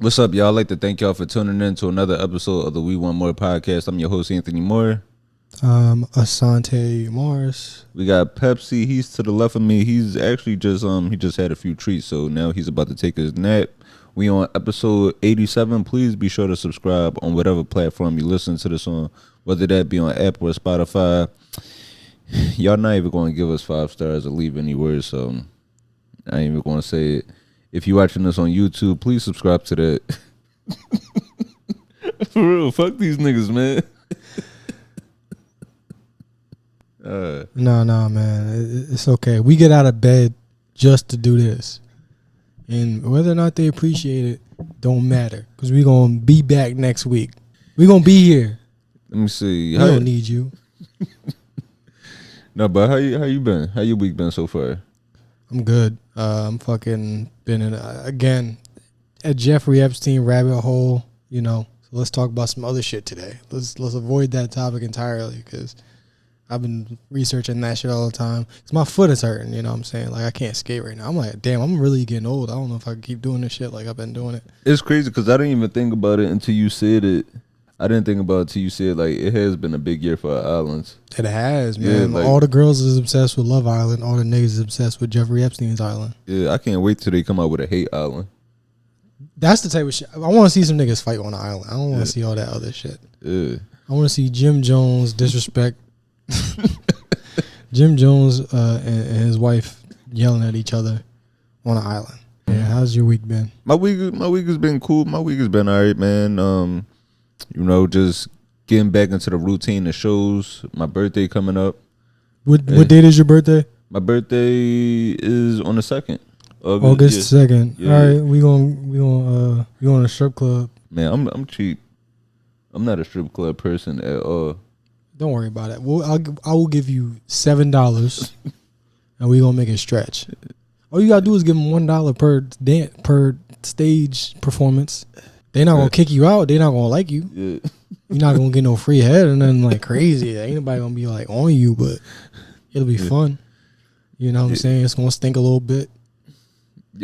What's up, y'all? I'd like to thank y'all for tuning in to another episode of the We Want More podcast. I'm your host, Anthony Moore. Asante Morris. We got Pepsi. He's to the left of me. He's actually he just had a few treats, so now he's about to take his nap. We on episode 87. Please be sure to subscribe on whatever platform you listen to this on, whether that be on Apple or Spotify. Y'all not even going to give us 5 stars or leave any words, so I ain't even going to say it. If you're watching this on YouTube, please subscribe to that. For real, fuck these niggas, man. No, man. It's okay. We get out of bed just to do this. And whether or not they appreciate it, don't matter. Because we're going to be back next week. We're going to be here. Let me see. We don't need you. No, but how you been? How your week been so far? I'm good. I'm fucking been in, again, at Jeffrey Epstein rabbit hole, you know. So let's talk about some other shit today. Let's avoid that topic entirely because I've been researching that shit all the time. Cause my foot is hurting, you know what I'm saying? Like, I can't skate right now. I'm like, damn, I'm really getting old. I don't know if I can keep doing this shit like I've been doing it. It's crazy because I didn't even think about it until you said it. I didn't think about it until you said, like, it has been a big year for our islands. It has, man. Yeah, like, all the girls is obsessed with Love Island. All the niggas is obsessed with Jeffrey Epstein's Island. Yeah, I can't wait till they come out with a hate island. That's the type of shit. I want to see some niggas fight on the island. I don't want to see all that other shit. Yeah. I want to see Jim Jones disrespect Jim Jones and his wife yelling at each other on an island. Yeah, how's your week been? My week has been cool. My week has been all right, man. You know, just getting back into the routine of shows. My birthday coming up. What date is your birthday? My birthday is on the 2nd. August 2nd. Yeah. All right, we going to a strip club. Man, I'm cheap. I'm not a strip club person at all. Don't worry about it. I will give you $7, and we gonna make it stretch. All you gotta do is give them $1 per stage performance. They not gonna kick you out. They not gonna like you. Yeah. You're not gonna get no free head and nothing like crazy. Ain't nobody gonna be like on you, but it'll be fun. You know what I'm saying? It's gonna stink a little bit.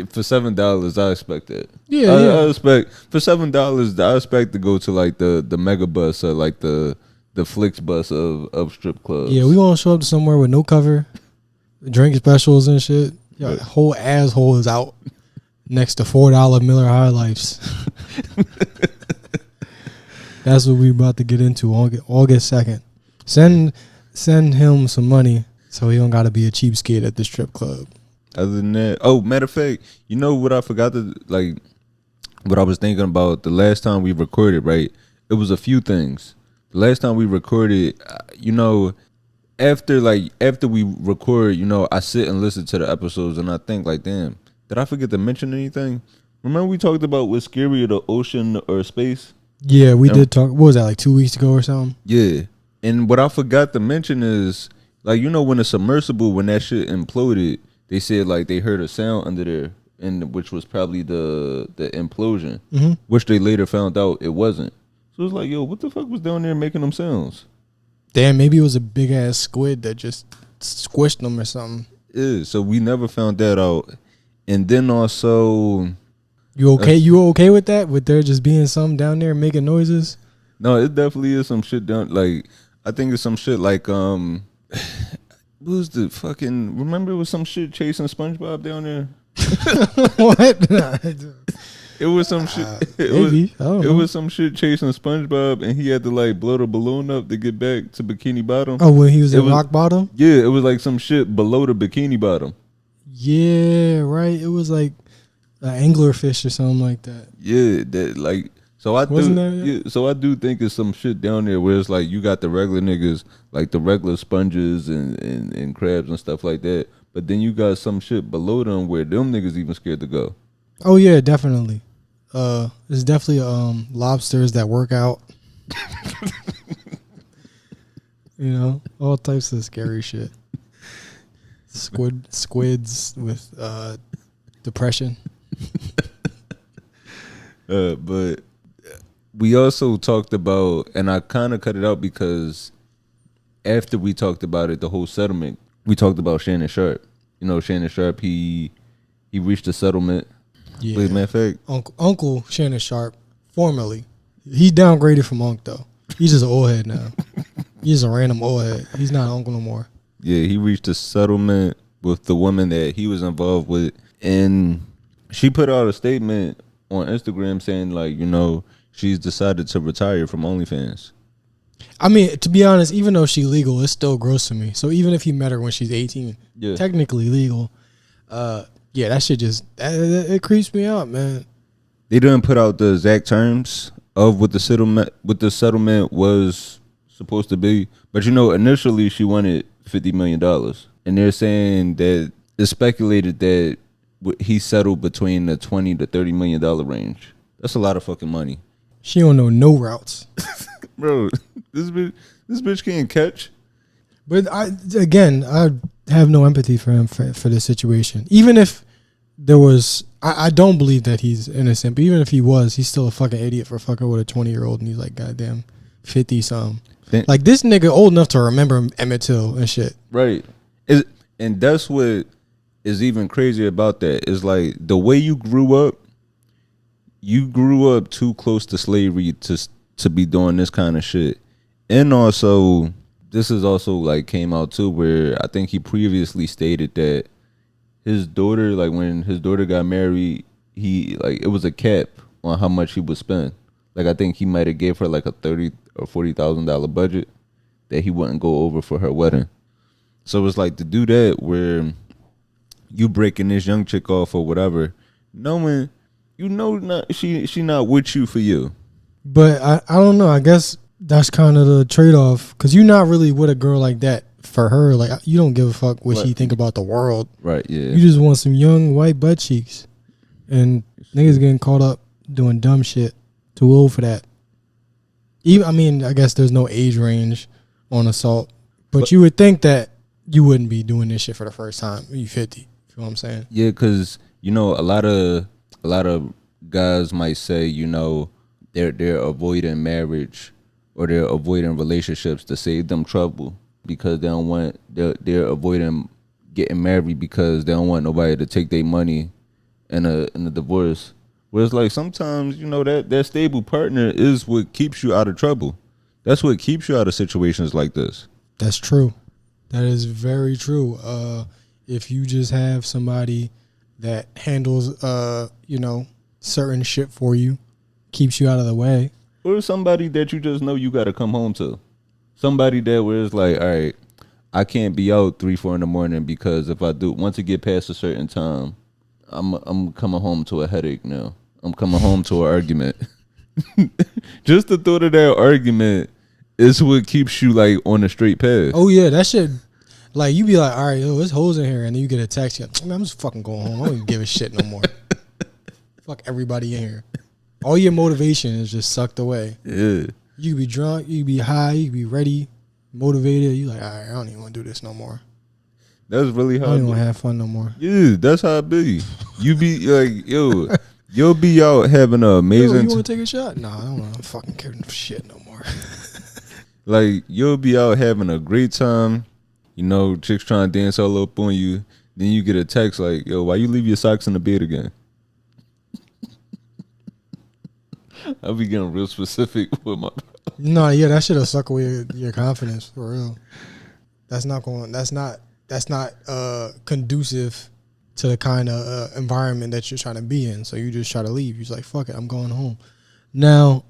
For $7, I expect that. Yeah, I expect for $7. I expect to go to like the mega bus or like the Flix bus of strip clubs. Yeah, we gonna show up to somewhere with no cover, drink specials and shit. Your whole asshole is out next to $4 Miller High Lifes. That's what we about to get into August 2nd. Send him some money so he don't gotta be a cheapskate at the strip club. Other than that, matter of fact, you know what I forgot to what I was thinking about the last time we recorded, right? It was a few things. The last time we recorded, you know, after we record, you know, I sit and listen to the episodes and I think like, damn, did I forget to mention anything? Remember we talked about what's scarier, the ocean or space? Yeah, we did talk. What was that, like 2 weeks ago or something? Yeah. And what I forgot to mention is, like, you know, when a submersible, when that shit imploded, they said like they heard a sound under there, and which was probably the implosion, which they later found out it wasn't. So it's like, yo, what the fuck was down there making them sounds? Damn, maybe it was a big ass squid that just squished them or something. Yeah, so we never found that out. And then also, you okay? You okay with that? With there just being some down there making noises? No, it definitely is some shit down. Like, I think it's some shit like what was the fucking? Remember, it was some shit chasing SpongeBob down there. What? It was some shit. It was some shit chasing SpongeBob, and he had to like blow the balloon up to get back to Bikini Bottom. Oh, when he was at rock bottom? Yeah, it was like some shit below the Bikini Bottom. Yeah, right. It was like an anglerfish or something like that. Yeah, that like. So I do think it's some shit down there where it's like you got the regular niggas, like the regular sponges and crabs and stuff like that, but then you got some shit below them where them niggas even scared to go. Oh yeah, definitely. There's definitely lobsters that work out. You know, all types of scary shit. Squids with depression. But we also talked about, and I kind of cut it out because after we talked about it, the whole settlement, we talked about Shannon Sharpe. You know, Shannon Sharpe, he reached a settlement Yeah. Wait, matter of fact, Uncle Shannon Sharpe, formerly, he downgraded from Unc though. He's just an old head now. He's a random old head. He's not Uncle no more. yeah, he reached a settlement with the woman that he was involved with, and she put out a statement on Instagram saying, like, you know, she's decided to retire from OnlyFans. I mean, to be honest, even though she's legal, it's still gross to me. So even if he met her when she's 18, technically legal, yeah, that shit just it creeps me out, man. They didn't put out the exact terms of what the settlement was supposed to be, but you know, initially she wanted $50 million, and they're saying that it's speculated that he settled between the $20 to $30 million range. That's a lot of fucking money. She don't know no routes, bro. This bitch can't catch. But I have no empathy for him for this situation. Even if there was, I don't believe that he's innocent. But even if he was, he's still a fucking idiot for fucking with a 20-year-old, and he's like goddamn 50 something. Like this nigga old enough to remember Emmett Till and shit. Right. And that's what is even crazier about that. Is like the way you grew up too close to slavery to be doing this kind of shit. And also, this is also like came out too, where I think he previously stated that his daughter, like when his daughter got married, he like it was a cap on how much he would spend. Like I think he might have gave her like a $30,000 or $40,000 budget that he wouldn't go over for her wedding. So it's like to do that where you breaking this young chick off or whatever, knowing she not with you for you. But I don't know. I guess that's kind of the trade off, because you're not really with a girl like that for her. Like you don't give a fuck what she think about the world. Right. Yeah. You just want some young white butt cheeks, and niggas getting caught up doing dumb shit. Too old for that. Even I mean, I guess there's no age range on assault, but you would think that you wouldn't be doing this shit for the first time. You 50. You know what I'm saying? Yeah, because you know a lot of guys might say, you know, they're avoiding marriage or they're avoiding relationships to save them trouble because they're avoiding getting married because they don't want nobody to take their money in a divorce. Whereas like sometimes, you know, that stable partner is what keeps you out of trouble. That's what keeps you out of situations like this. That's true. That is very true. If you just have somebody that handles, you know, certain shit for you, keeps you out of the way. Or somebody that you just know you got to come home to. Somebody that where it's like, all right, I can't be out 3-4 in the morning because if I do, once it get past a certain time, I'm coming home to a headache now. I'm coming home to an argument. Just the thought of that argument is what keeps you like on the straight path. Oh yeah, that shit. Like you be like, all right, yo, there's hoes in here, and then you get a text. You're like, man, I'm just fucking going home. I don't even give a shit no more. Fuck everybody in here. All your motivation is just sucked away. Yeah. You could be drunk, you could be high, you could be ready, motivated. You like, all right, I don't even want to do this no more. That's really how I don't even want to have fun no more. Yeah, that's how it be. You be like, yo, you'll be out having an amazing. Yo, you want to take a shot? Nah, I don't want to fucking care for shit no more. Like you'll be out having a great time. You know, chicks trying to dance all up on you. Then you get a text like, yo, why you leave your socks in the bed again? I'll be getting real specific with my. No, yeah, that shit'll suck away your confidence for real. That's not conducive to the kind of environment that you're trying to be in. So you just try to leave. You're just like, fuck it, I'm going home. Now,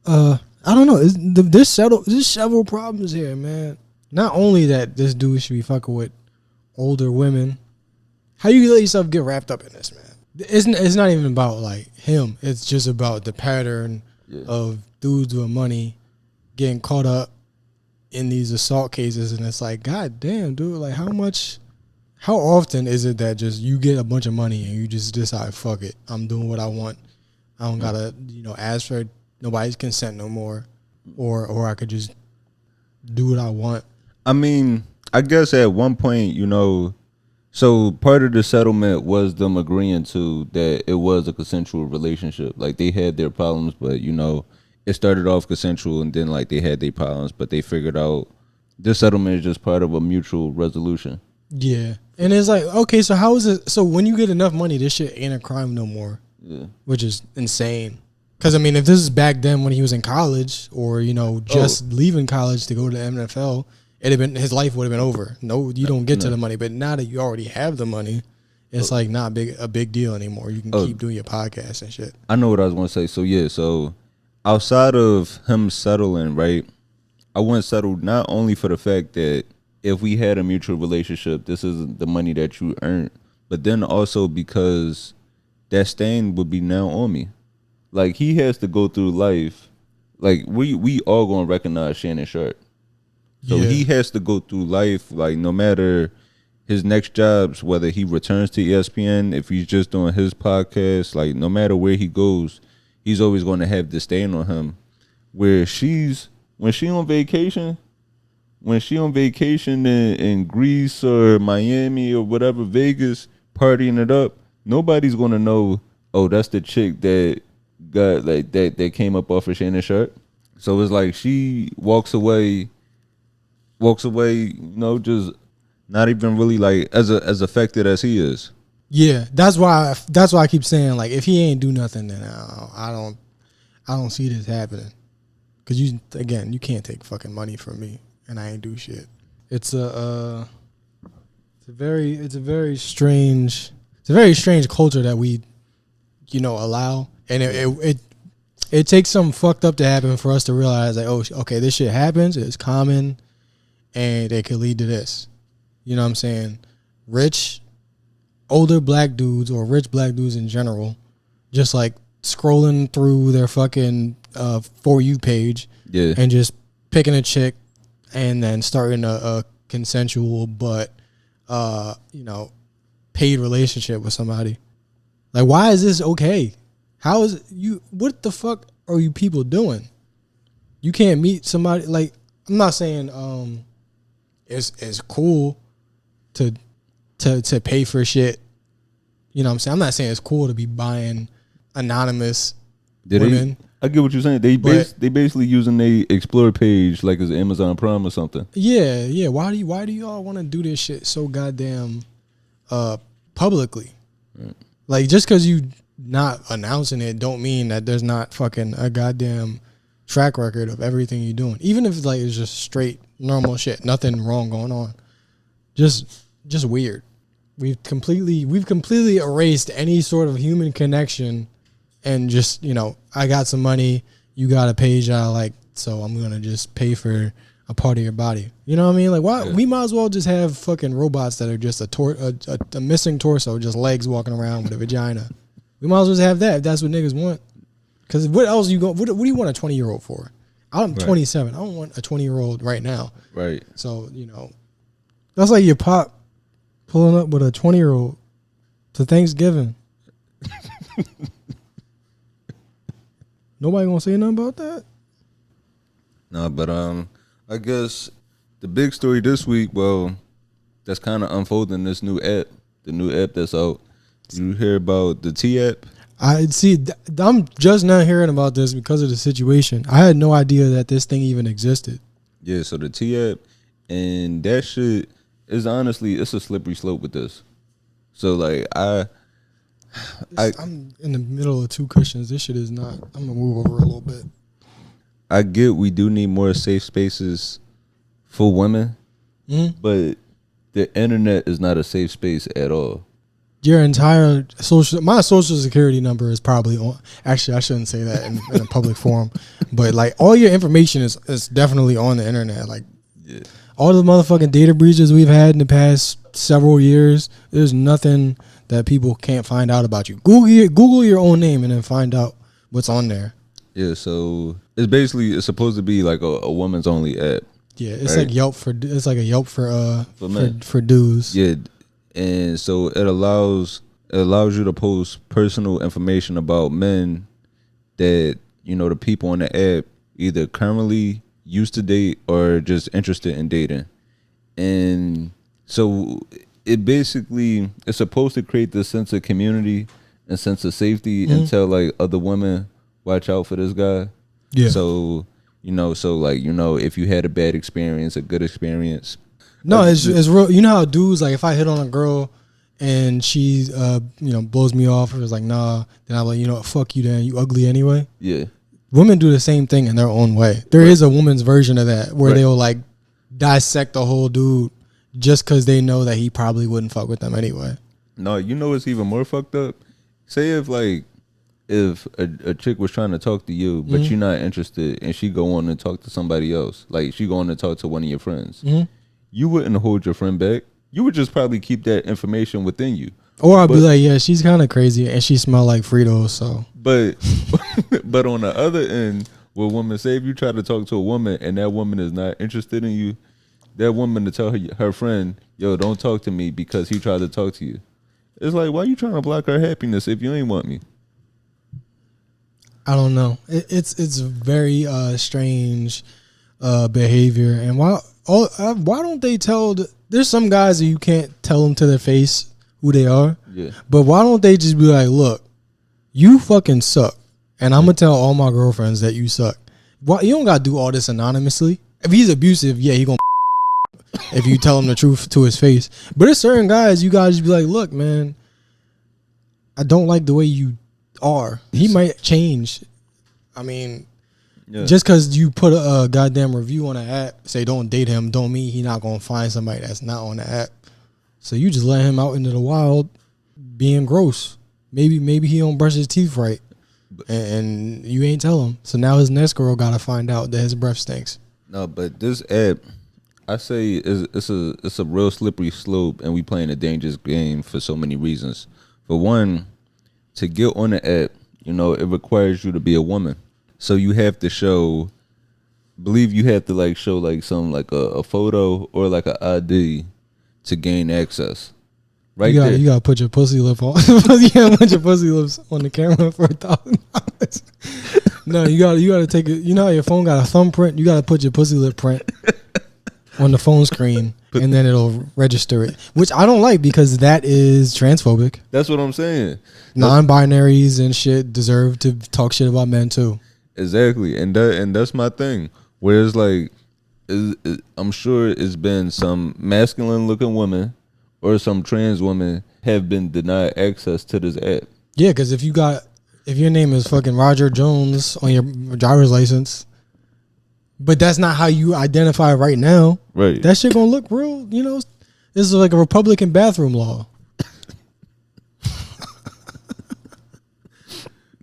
I don't know. There's several problems here, man. Not only that this dude should be fucking with older women. How you let yourself get wrapped up in this, man? It's not even about like him. It's just about the pattern of dudes with money getting caught up in these assault cases, and it's like, god damn, dude, like how often is it that just you get a bunch of money and you just decide, fuck it, I'm doing what I want. I don't gotta, you know, ask for nobody's consent no more, or I could just do what I want. I mean, I guess at one point, you know, so part of the settlement was them agreeing to that it was a consensual relationship. Like they had their problems, but you know, it started off consensual and then like they had their problems, but they figured out this settlement is just part of a mutual resolution. Yeah, And it's like, okay, so how is it? So when you get enough money, this shit ain't a crime no more. Yeah. Which is insane. Because, I mean, if this is back then when he was in college or, you know, just leaving college to go to the NFL, his life would have been over. No, you don't get to the money. But now that you already have the money, it's like not a big deal anymore. You can keep doing your podcast and shit. I know what I was going to say. So, yeah, so outside of him settling, right, I wouldn't settle not only for the fact that if we had a mutual relationship, this is the money that you earned, but then also because that stain would be now on me. Like, he has to go through life. Like, we all gonna recognize Shannon Sharpe. So he has to go through life, like, no matter his next jobs, whether he returns to ESPN, if he's just doing his podcast, like, no matter where he goes, he's always going to have this stain on him. When she on vacation in Greece or Miami or whatever, Vegas, partying it up, nobody's going to know, oh, that's the chick that got like that came up off of Shannon Sharpe. So it's like she walks away, you know, just not even really like as affected as he is. Yeah, that's why I keep saying, like, if he ain't do nothing, then I don't see this happening. Cause you can't take fucking money from me and I ain't do shit. It's a very strange culture that we, you know, allow, and it takes something fucked up to happen for us to realize, like, oh, okay, this shit happens, it's common, and it could lead to this. You know what I'm saying? Rich, older black dudes or rich black dudes in general, just like scrolling through their fucking For You page, and just picking a chick and then starting a consensual but you know, paid relationship with somebody. Like, why is this okay? How is it, what the fuck are you people doing? You can't meet somebody, like, I'm not saying it's cool to pay for shit. You know what I'm saying? I'm not saying it's cool to be buying anonymous women. I get what you're saying. They basically using the Explore page like it's Amazon Prime or something. Yeah. Why do y'all want to do this shit so goddamn publicly? Right. Like, just because you not announcing it don't mean that there's not fucking a goddamn track record of everything you're doing. Even if like it's just straight normal shit, nothing wrong going on. Just weird. We've completely erased any sort of human connection, and just, you know, I got some money, you got a page I like, so I'm gonna just pay for a part of your body. You know what I mean? Like, why? Yeah. We might as well just have fucking robots that are just a missing torso, just legs walking around with a vagina. We might as well just have that if that's what niggas want. Because what else you go? What do you want a 20-year-old for? I'm 27. I don't want a 20-year-old right now. Right. So, you know, that's like your pop pulling up with a 20-year-old to Thanksgiving. Nobody gonna say nothing about that? No, but I guess the big story this week, well, that's kind of unfolding this new app, the new app that's out. Did you hear about the T app? I see. I'm just now hearing about this because of the situation. I had no idea that this thing even existed. Yeah, so the T app, and that shit is honestly, it's a slippery slope with this. So like I'm in the middle of two cushions. This shit is not. I'm gonna move over a little bit. I get we do need more safe spaces for women, but the internet is not a safe space at all. Your entire my social security number is probably on. Actually, I shouldn't say that in a public forum, but like all your information is definitely on the internet. Like all the motherfucking data breaches we've had in the past several years, there's nothing that people can't find out about you. Google your own name and then find out what's on there. Yeah, so it's supposed to be like a woman's only app. Yeah, it's right? like a Yelp for dudes. Yeah. And so it allows you to post personal information about men that, you know, the people on the app either currently used to date or just interested in dating. And so it's supposed to create this sense of community and sense of safety and tell like other women, watch out for this guy. Yeah. So, you know, if you had a bad experience, a good experience, No, it's real. You know how dudes, like, if I hit on a girl and she, blows me off, or was like, nah, then I'm like, you know what, fuck you then, you ugly anyway. Yeah. Women do the same thing in their own way. There is a woman's version of that where they'll, like, dissect the whole dude just because they know that he probably wouldn't fuck with them anyway. No, you know what's even more fucked up? Say if a chick was trying to talk to you, but you're not interested, and she go on and talk to somebody else, like she go on and talk to one of your friends, you wouldn't hold your friend back. You would just probably keep that information within you. Or I'd be like, yeah, she's kind of crazy, and she smell like Fritos, so. But on the other end, with women, say if you try to talk to a woman and that woman is not interested in you, that woman to tell her friend, yo, don't talk to me because he tried to talk to you. It's like, why you trying to block her happiness if you ain't want me? I don't know. It's very strange behavior, and why don't they tell? There's some guys that you can't tell them to their face who they are. Yeah. But why don't they just be like, look, you fucking suck, and I'm gonna tell all my girlfriends that you suck. Why you don't gotta do all this anonymously? If he's abusive, yeah, he gonna. If you tell him the truth to his face. But there's certain guys you gotta just be like, look, man, I don't like the way you are. He might change. I mean, just because you put a goddamn review on an app, say don't date him, don't mean he not gonna find somebody that's not on the app. So you just let him out into the wild being gross. Maybe he don't brush his teeth right, and you ain't tell him. So now his next girl gotta find out that his breath stinks. No, but this app, I say it's a real slippery slope, and we playing a dangerous game for so many reasons. For one, to get on the app, it requires you to be a woman. So you have to show like some like a photo or like an ID to gain access. Right, you gotta put your pussy lip on. You gotta put your pussy lips on the camera for $1,000. No, you gotta take it. You know how your phone got a thumbprint? You gotta put your pussy lip print on the phone screen, and then it'll register it. Which I don't like because that is transphobic. That's what I'm saying. Non-binaries and shit deserve to talk shit about men too. Exactly, and that's my thing. Whereas like, I'm sure it's been some masculine-looking women or some trans women have been denied access to this app. Yeah, because if your name is fucking Roger Jones on your driver's license, but that's not how you identify right now. Right. That shit gonna look real. This is like a Republican bathroom law.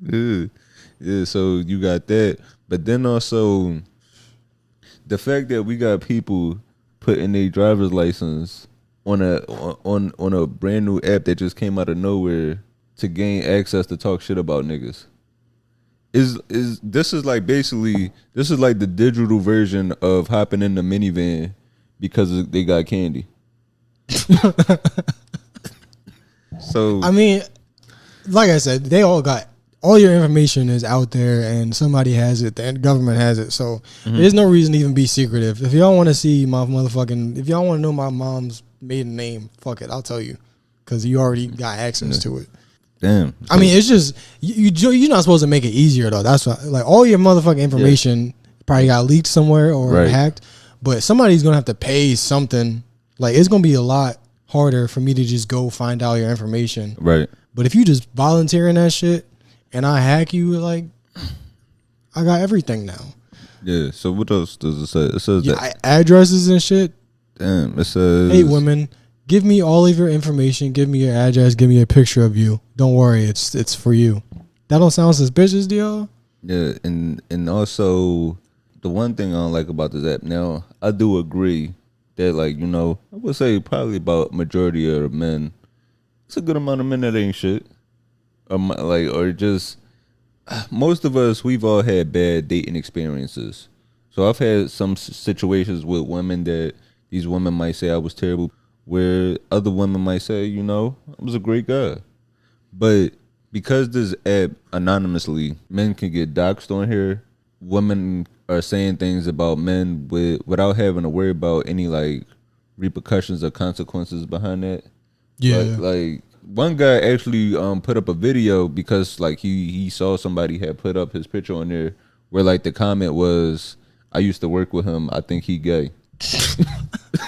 Yeah. So you got that, but then also the fact that we got people putting their driver's license on a brand new app that just came out of nowhere to gain access to talk shit about niggas. This is like the digital version of hopping in the minivan because they got candy. So I mean, like I said, they all your information is out there, and somebody has it, the government has it. So there's no reason to even be secretive. If y'all want to see my if y'all want to know my mom's maiden name, fuck it, I'll tell you, because you already got access to it. Damn. I mean, it's just you're not supposed to make it easier though. That's why, like, all your motherfucking information probably got leaked somewhere or hacked, but somebody's gonna have to pay something. Like, it's gonna be a lot harder for me to just go find out your information. Right. But if you just volunteering that shit and I hack you, like, I got everything now. Yeah. So what else does it say? It says that addresses and shit. Damn. It says, hey, women, give me all of your information. Give me your address. Give me a picture of you. Don't worry, it's for you. That don't sound suspicious to y'all? Yeah, and also the one thing I don't like about this app now, I do agree that, like, I would say probably about majority of men, it's a good amount of men that ain't shit. Or just most of us, we've all had bad dating experiences. So I've had some situations with women that these women might say I was terrible, where other women might say, I was a great guy. But because this app anonymously, men can get doxxed on here. Women are saying things about men without having to worry about any like repercussions or consequences behind that. Yeah. Like one guy actually put up a video because like he saw somebody had put up his picture on there where like the comment was, "I used to work with him. I think he gay."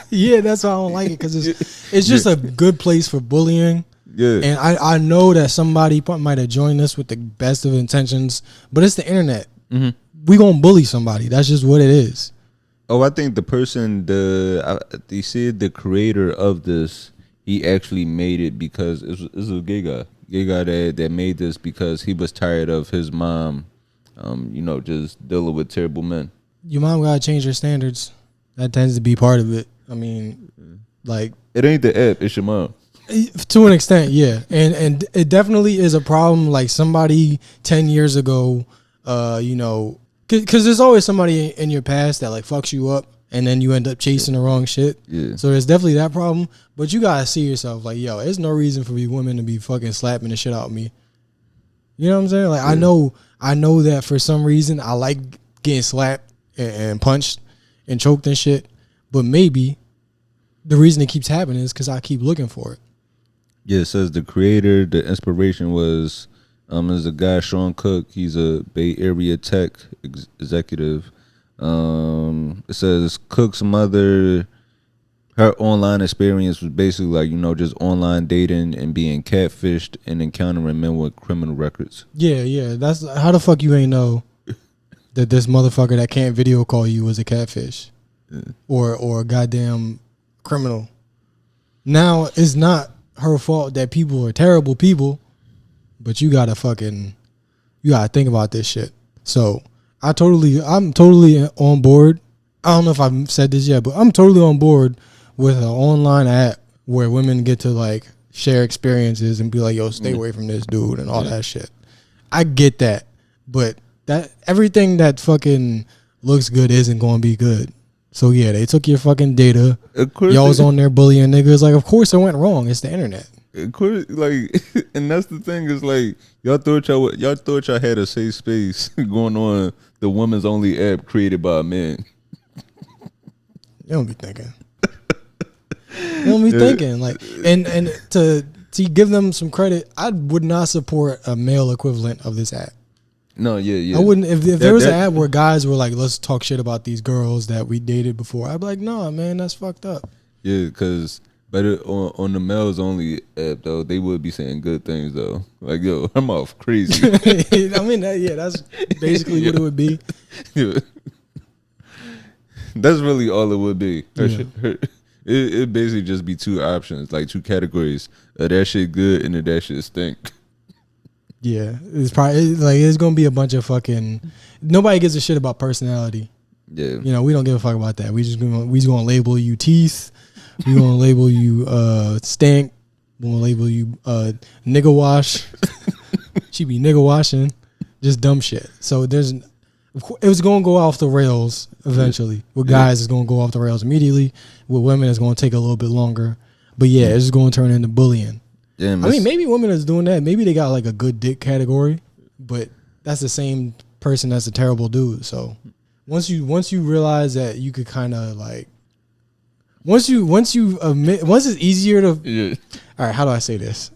Yeah, that's why I don't like it, because it's just a good place for bullying. Yeah. And I know that somebody might have joined this with the best of intentions, but it's the internet. Mm-hmm. We gonna bully somebody. That's just what it is. Oh, I think they said the creator of this, he actually made it because it was a gay guy that made this because he was tired of his mom, just dealing with terrible men. Your mom gotta change her standards. That tends to be part of it. I mean, like, it ain't the app, it's your mom. To an extent, yeah, and it definitely is a problem. Like somebody 10 years ago, because there's always somebody in your past that like fucks you up, and then you end up chasing the wrong shit. Yeah. So there's definitely that problem. But you gotta see yourself like, yo, there's no reason for these women to be fucking slapping the shit out of me. You know what I'm saying? Like, yeah. I know that for some reason I like getting slapped and punched and choked and shit, but maybe the reason it keeps happening is because I keep looking for it. Yeah, it says the creator, the inspiration was, is a guy, Sean Cook. He's a Bay Area tech executive. It says Cook's mother, her online experience was basically like, just online dating and being catfished and encountering men with criminal records. Yeah. That's how the fuck you ain't know that this motherfucker that can't video call you was a catfish, or a goddamn criminal. Now it's not her fault that people are terrible people, but you gotta think about this shit. So I'm totally on board. I don't know if I've said this yet, but I'm totally on board with an online app where women get to like share experiences and be like, yo, stay away from this dude and all that shit. I get that, but that everything that fucking looks good isn't going to be good. So yeah, they took your fucking data. Y'all was on there bullying niggas. Like, of course it went wrong. It's the internet. Of course, like, and that's the thing is like y'all thought y'all had a safe space going on the women's only app created by men. You don't be thinking. You don't be thinking like, and to give them some credit, I would not support a male equivalent of this app. No, yeah. I wouldn't. If there was an app where guys were like, let's talk shit about these girls that we dated before, I'd be like, nah, man, that's fucked up. Yeah, but on the males only app though, they would be saying good things though. Like, yo, I'm off crazy. I mean, that's basically what it would be. Yeah. That's really all it would be. It basically just be two options, like two categories. That shit good and that shit stink. Yeah, it's probably like it's gonna be a bunch of fucking. Nobody gives a shit about personality. Yeah, we don't give a fuck about that. We just gonna label you teeth. We gonna label you stink. We gonna label you nigga wash. She be nigga washing, just dumb shit. So it was gonna go off the rails eventually. With guys, it's gonna go off the rails immediately. With women, it's gonna take a little bit longer. But yeah, it's just gonna turn into bullying. Yeah, I mean, maybe women is doing that. Maybe they got like a good dick category, but that's the same person that's a terrible dude. So once you realize that you could kind of like, once it's easier to. Yeah. All right, how do I say this?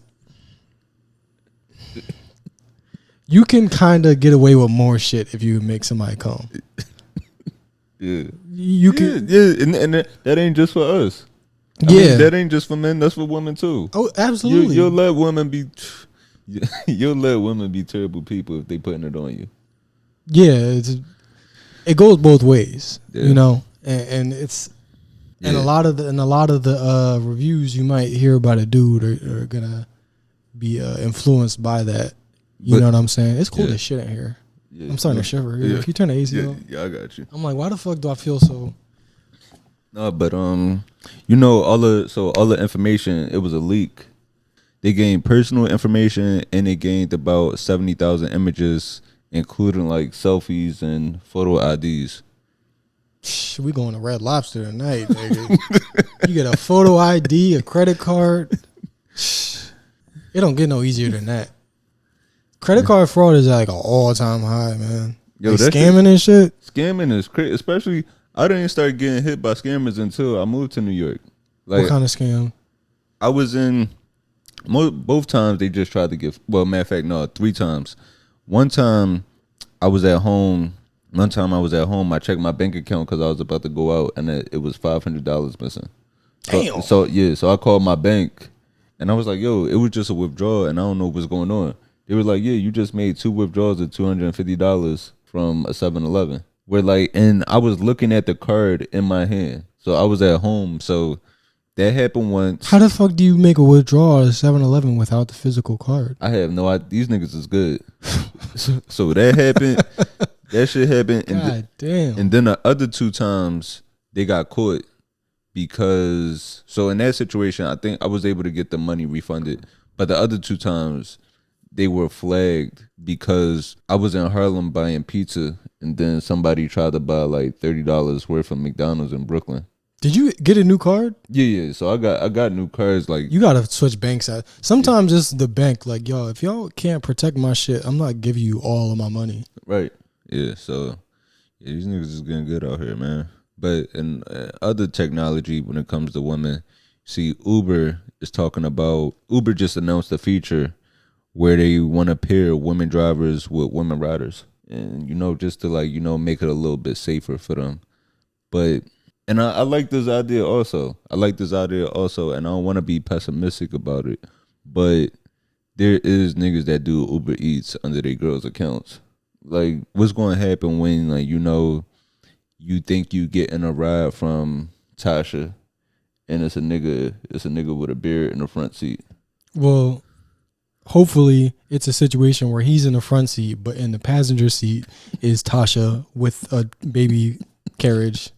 You can kind of get away with more shit if you make somebody come. Yeah, you can. Yeah, and that ain't just for us. I mean, that ain't just for men. That's for women too. Oh, absolutely. You'll let women be. You'll let women be terrible people if they putting it on you. Yeah, it goes both ways, and it's and a lot of the reviews you might hear about a dude are gonna be influenced by that. You know what I'm saying? It's cold as shit in here. Yeah, I'm starting to shiver. Yeah. If you turn the AC on, I got you. I'm like, why the fuck do I feel so? No, but all the information, it was a leak. They gained personal information and they gained about 70,000 images, including like selfies and photo IDs. We going to Red Lobster tonight, nigga. You get a photo ID, a credit card. It don't get no easier than that. Credit card fraud is like an all-time high, man. Yo, like scamming and shit. Scamming is crazy, especially. I didn't start getting hit by scammers until I moved to New York. Like, what kind of scam? I was in both times they just tried to get. Well, matter of fact, no, 3 times. One time I was at home One time I was at home, I checked my bank account because I was about to go out, and it was $500 missing. Damn. So I called my bank, and I was like, "Yo, it was just a withdrawal, and I don't know what's going on." They were like, "Yeah, you just made 2 withdrawals of $250 from a 7-Eleven." Where like, and I was looking at the card in my hand, so I was at home. So that happened once. How the fuck do you make a withdrawal at 7-Eleven without the physical card? I have no idea. These niggas is good. So that happened. That shit happened. God damn. And then the other 2 times they got caught because, so in that situation, I think I was able to get the money refunded. But the other 2 times they were flagged because I was in Harlem buying pizza, and then somebody tried to buy like $30 worth of McDonald's in Brooklyn. Did you get a new card? Yeah. So I got new cards. Like, you gotta switch banks out. Sometimes it's the bank. Like, yo, if y'all can't protect my shit, I'm not giving you all of my money. Right. Yeah. So yeah, these niggas is getting good out here, man. But in other technology, when it comes to women, see, Uber just announced a feature where they want to pair women drivers with women riders, and just to make it a little bit safer for them. But and I like this idea also. And I don't want to be pessimistic about it, but there is niggas that do Uber Eats under their girls' accounts. Like, what's going to happen when you think you getting a ride from Tasha, and it's a nigga with a beard in the front seat? Well, hopefully it's a situation where he's in the front seat, but in the passenger seat is Tasha with a baby carriage.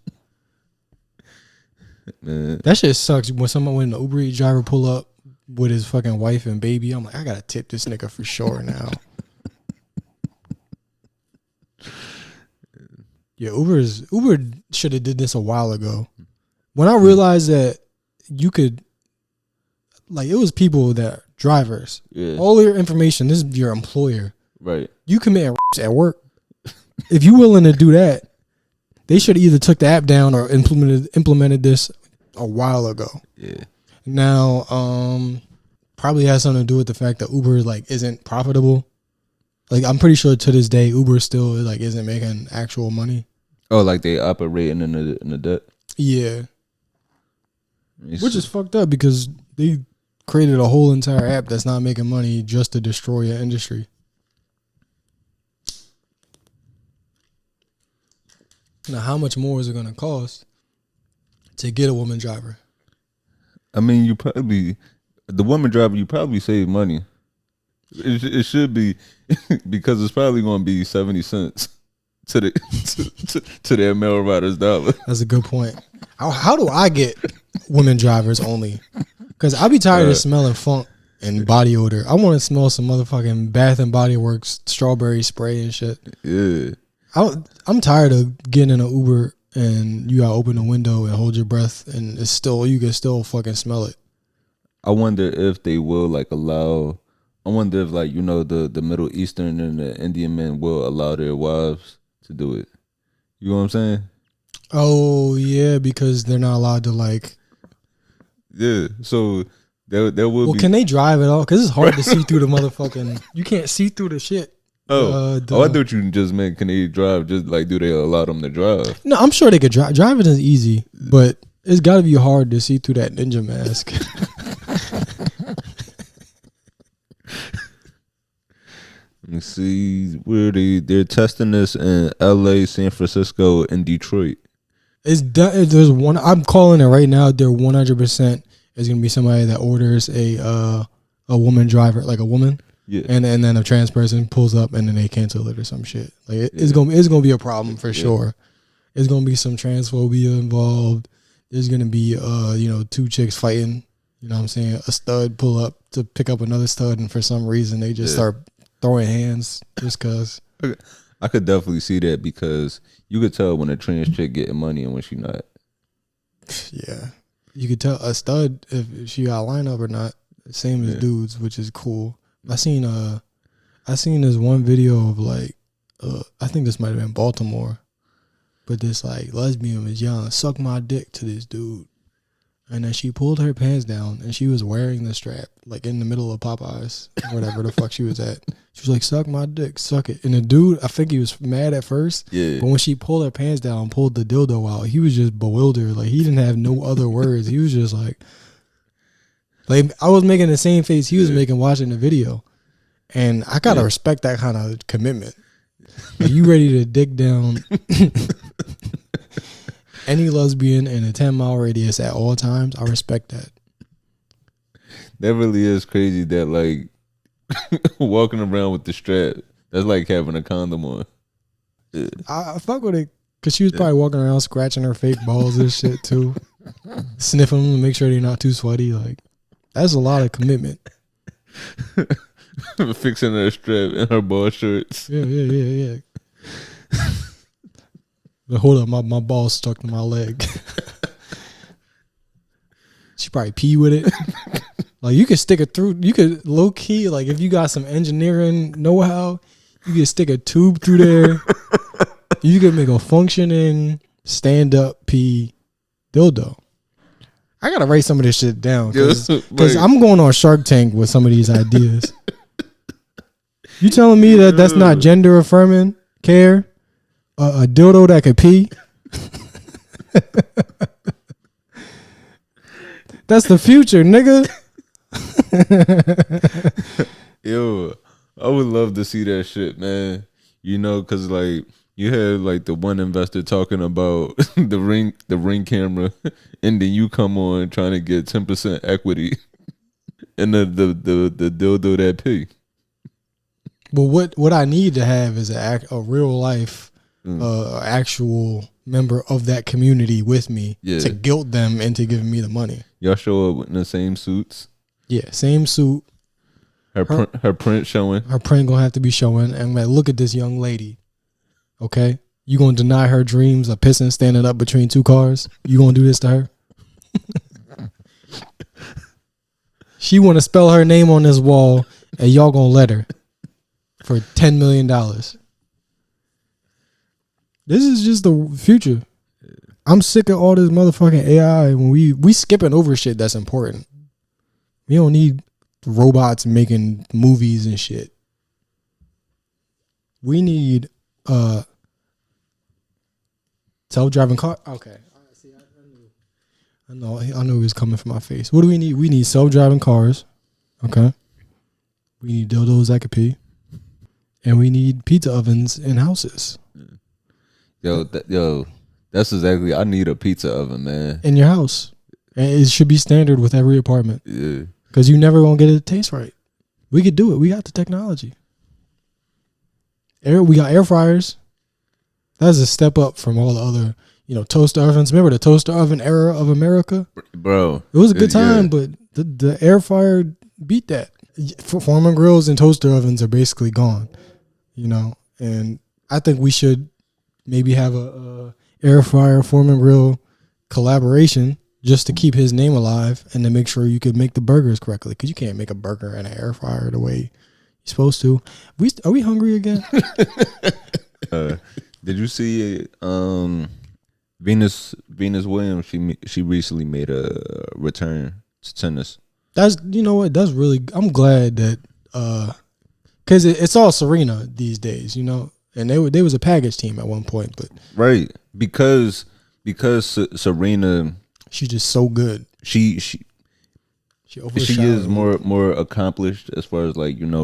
Man. That shit sucks. When the Uber Eats driver pull up with his fucking wife and baby, I'm like, I gotta tip this nigga for sure now. Yeah, Uber should have did this a while ago. When I realized that you could, like, it was people that drivers. Yeah. All your information, this is your employer. Right. You commit at work. If you willing to do that, they should have either took the app down or implemented this a while ago. Yeah. Now, probably has something to do with the fact that Uber isn't profitable. Like, I'm pretty sure to this day Uber still isn't making actual money. Oh, like they operating in the debt? Yeah. Which is fucked up because they created a whole entire app that's not making money just to destroy your industry. Now, how much more is it going to cost to get a woman driver? I mean, the woman driver, you probably save money. It should be because it's probably going to be 70 cents to their mail rider's dollar. That's a good point. How do I get women drivers only? Because I be tired of smelling funk and body odor. I want to smell some motherfucking Bath and Body Works strawberry spray and shit. Yeah. I'm tired of getting in an Uber and you gotta open the window and hold your breath and you can still fucking smell it. I wonder if they will allow. I wonder if the Middle Eastern and the Indian men will allow their wives to do it. You know what I'm saying? Oh yeah, because they're not allowed to Yeah, so there will be. Well, can they drive at all? Because it's hard to see through the motherfucking. You can't see through the shit. I thought you just meant can they drive? Just do they allow them to drive? No, I'm sure they could drive. Driving is easy, but it's got to be hard to see through that ninja mask. Let me see where they're testing this in LA, San Francisco, and Detroit. It's done. There's one. I'm calling it right now. There 100% is gonna be somebody that orders a woman driver, like a woman. Yeah. And then a trans person pulls up and then they cancel it or some shit. It's gonna be a problem for sure. It's gonna be some transphobia involved. There's gonna be 2 chicks fighting. You know what I'm saying? A stud pull up to pick up another stud, and for some reason they just start throwing hands just cause. I could definitely see that because you could tell when a trans chick getting money and when she not. Yeah, you could tell a stud if she got a lineup or not. Same as dudes, which is cool. I seen this one video of I think this might have been Baltimore, but this lesbian was yelling "suck my dick" to this dude. And then she pulled her pants down and she was wearing the strap, like in the middle of Popeyes, whatever the fuck she was at. She was like, suck my dick, suck it. And the dude, I think he was mad at first. Yeah. But when she pulled her pants down, pulled the dildo out, he was just bewildered. Like, he didn't have no other words. He was just like I was making the same face he was making watching the video. And I got to respect that kind of commitment. Like, you ready to dig down any lesbian in a 10-mile radius at all times? I respect that. That really is crazy that, like, walking around with the strap, that's like having a condom on. Yeah. I fuck with it because she was probably walking around scratching her fake balls and shit too. Sniffing them to make sure they're not too sweaty. Like, that's a lot of commitment. Fixing her strap in her ball shorts. Yeah. But hold up, my ball's stuck to my leg. She probably pee with it. Like, you could stick it through. You could low key, like, if you got some engineering know-how, you could stick a tube through there. You could make a functioning stand-up pee dildo. I gotta write some of this shit down because I'm going on Shark Tank with some of these ideas. You telling me that that's not gender affirming care? A dildo that could pee? That's the future, nigga. Yo, I would love to see that shit, man. You know, cause like you had like the one investor talking about the ring camera, and then you come on trying to get 10% equity in the dildo that pee. Well, what I need to have is a real life, actual member of that community with me to guilt them into giving me the money. Y'all show up in the same suits. Yeah, same suit. Her print showing. Her print gonna have to be showing. And I'm like, look at this young lady. Okay, you gonna deny her dreams of pissing standing up between two cars? You gonna do this to her? She want to spell her name on this wall, and y'all gonna let her for $10 million. This is just the future. I'm sick of all this motherfucking AI when we skipping over shit that's important. We don't need robots making movies and shit. We need self-driving car. Okay. See, I knew he was coming for my face. What do we need? We need self-driving cars. Okay. We need dildos that could pee. And we need pizza ovens in houses. Yo, that's exactly. I need a pizza oven, man, in your house. And it should be standard with every apartment. Yeah, because you never gonna get it to taste right. We could do it. We got the technology. We got air fryers. That's a step up from all the other, toaster ovens. Remember the toaster oven era of America, bro? It was a good time, but the air fryer beat that. Foreman grills and toaster ovens are basically gone, And I think we should maybe have a air fryer Foreman grill collaboration just to keep his name alive and to make sure you could make the burgers correctly, because you can't make a burger in an air fryer the way you're supposed to. Are we hungry again? Did you see Venus Williams? She recently made a return to tennis. That's that's really. I'm glad that because it's all Serena these days, and they was a package team at one point, but right because Serena. She's just so good. She is more accomplished as far as